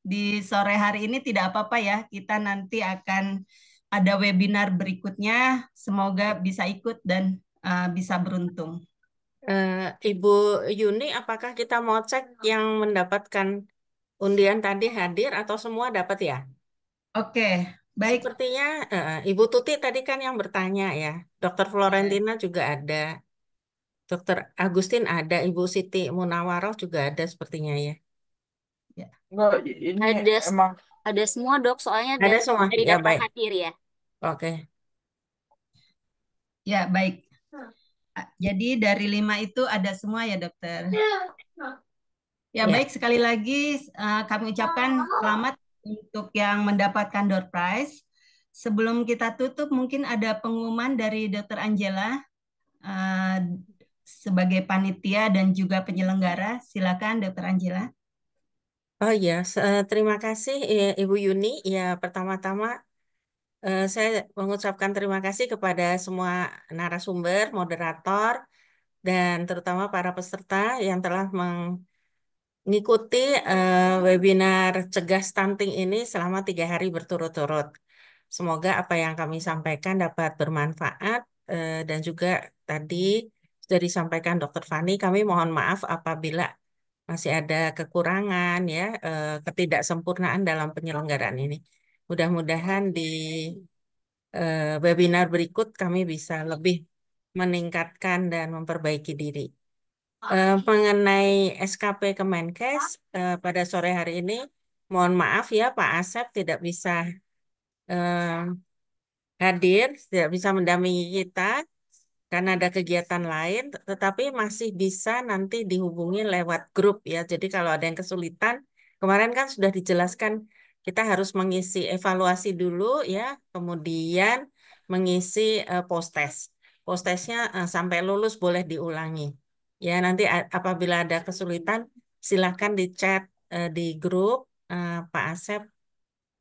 di sore hari ini, tidak apa-apa ya. Kita nanti akan ada webinar berikutnya. Semoga bisa ikut dan bisa beruntung. Ibu Yuni, apakah kita mau cek yang mendapatkan undian tadi hadir atau semua dapat ya? Oke, baik. Sepertinya Ibu Tuti tadi kan yang bertanya ya. Dokter Florentina juga ada. Dokter Agustin ada. Ibu Siti Munawaroh juga ada sepertinya ya. Enggak, ini Ada emang ada semua dok, soalnya Ada semua? dari Ya daftar baik. hadir ya. Oke. Ya, baik. Jadi dari 5 itu ada semua ya, dokter. Ya, Ya. baik, sekali lagi kami ucapkan selamat untuk yang mendapatkan door prize. Sebelum kita tutup, mungkin ada pengumuman dari Dokter Angela sebagai panitia dan juga penyelenggara. Silakan, Dokter Angela. Oh ya, terima kasih Ibu Yuni. Ya, pertama-tama saya mengucapkan terima kasih kepada semua narasumber, moderator, dan terutama para peserta yang telah mengikuti webinar Cegah Stunting ini selama 3 hari berturut-turut. Semoga apa yang kami sampaikan dapat bermanfaat dan juga tadi sudah disampaikan Dr. Fani, kami mohon maaf apabila masih ada kekurangan ya, ketidaksempurnaan dalam penyelenggaraan ini. Mudah-mudahan di webinar berikut kami bisa lebih meningkatkan dan memperbaiki diri. Mengenai SKP Kemenkes pada sore hari ini, mohon maaf ya Pak Asep tidak bisa hadir, tidak bisa mendampingi kita karena ada kegiatan lain, tetapi masih bisa nanti dihubungi lewat grup ya. Jadi kalau ada yang kesulitan, kemarin kan sudah dijelaskan kita harus mengisi evaluasi dulu ya, kemudian mengisi post-test. Post-testnya sampai lulus boleh diulangi. Ya, nanti apabila ada kesulitan, silakan di chat di grup, Pak Asep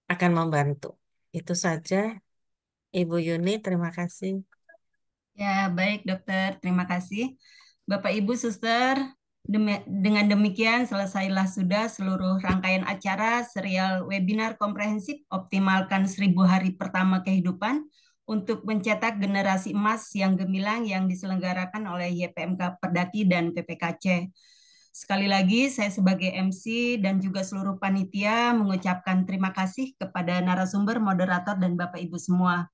akan membantu. Itu saja, Ibu Yuni, terima kasih. Ya, baik dokter, terima kasih. Bapak Ibu Suster, dengan demikian selesailah sudah seluruh rangkaian acara serial webinar komprehensif optimalkan 1000 hari pertama kehidupan untuk mencetak generasi emas yang gemilang yang diselenggarakan oleh YPMK Perdaki dan PPKC. Sekali lagi, saya sebagai MC dan juga seluruh panitia mengucapkan terima kasih kepada narasumber, moderator, dan Bapak Ibu semua.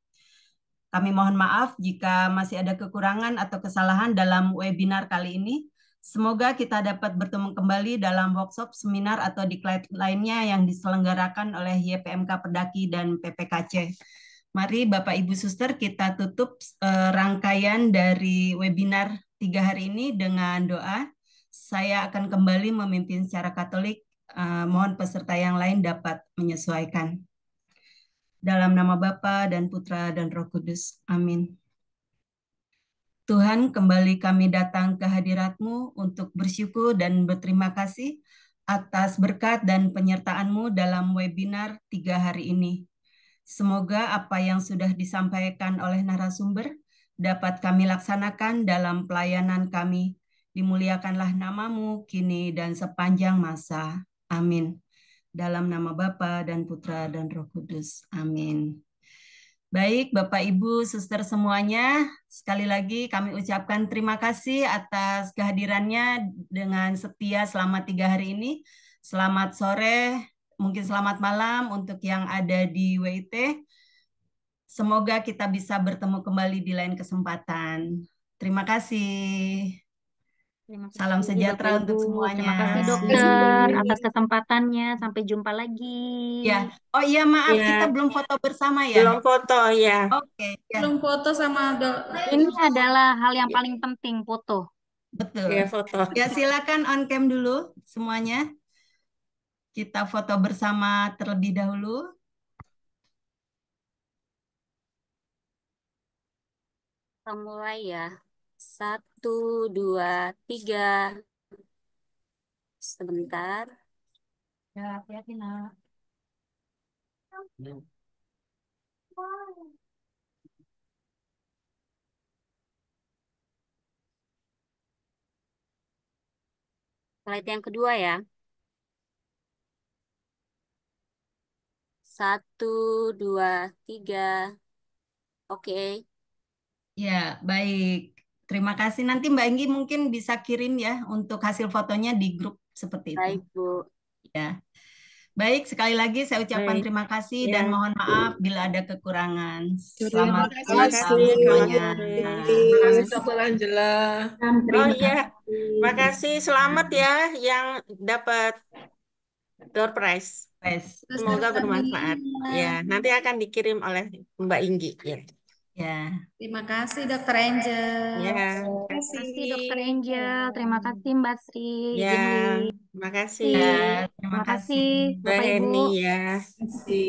Kami mohon maaf jika masih ada kekurangan atau kesalahan dalam webinar kali ini. Semoga kita dapat bertemu kembali dalam workshop, seminar, atau diklat lainnya yang diselenggarakan oleh YPMK Perdaki dan PPKC. Mari Bapak Ibu Suster kita tutup rangkaian dari webinar 3 hari ini dengan doa. Saya akan kembali memimpin secara Katolik. Mohon peserta yang lain dapat menyesuaikan. Dalam nama Bapa dan Putra dan Roh Kudus. Amin. Tuhan, kembali kami datang ke hadirat-Mu untuk bersyukur dan berterima kasih atas berkat dan penyertaan-Mu dalam webinar 3 hari ini. Semoga apa yang sudah disampaikan oleh narasumber dapat kami laksanakan dalam pelayanan kami. Dimuliakanlah nama-Mu kini dan sepanjang masa. Amin. Dalam nama Bapa dan Putra dan Roh Kudus. Amin. Baik, Bapak, Ibu, Suster semuanya, sekali lagi kami ucapkan terima kasih atas kehadirannya dengan setia selama 3 hari ini. Selamat sore, mungkin selamat malam untuk yang ada di WIT. Semoga kita bisa bertemu kembali di lain kesempatan. Terima kasih. Salam sejahtera untuk semuanya. Terima kasih dokter atas kesempatannya. Sampai jumpa lagi. Ya. Oh iya, maaf, Ya. kita belum foto bersama ya? Belum foto ya. Oke. Ya. Belum foto sama Ini adalah hal yang paling penting, foto. Betul. Ya, foto. Ya, silakan on cam dulu semuanya. Kita foto bersama terlebih dahulu. Kita mulai ya. 1, 2, 3. Sebentar. Ya, hati-hati nak. Slide yang kedua ya. 1, 2, 3. Oke. Ya, baik. Terima kasih. Nanti Mbak Enggi mungkin bisa kirim ya untuk hasil fotonya di grup seperti itu. Baik, Bu. Ya. Baik, sekali lagi saya ucapkan Baik. terima kasih Ya. dan mohon maaf bila ada kekurangan. Terima Selamat kasih. Terima kasih. semuanya. Terima kasih Dr. Angela. Oh iya, makasih. Selamat ya yang dapat door prize. Yes. Semoga bermanfaat. Ya, nanti akan dikirim oleh Mbak Inggi. Ya. Ya. Terima kasih Dokter Angel. Ya, terima Terima kasih. kasih Dokter Angel, terima kasih Mbak Sri, Ya, izin Wi. terima kasih. Ya, terima Terima kasih. kasih Mbak Bapak Ibu. Heni ya. Terima kasih.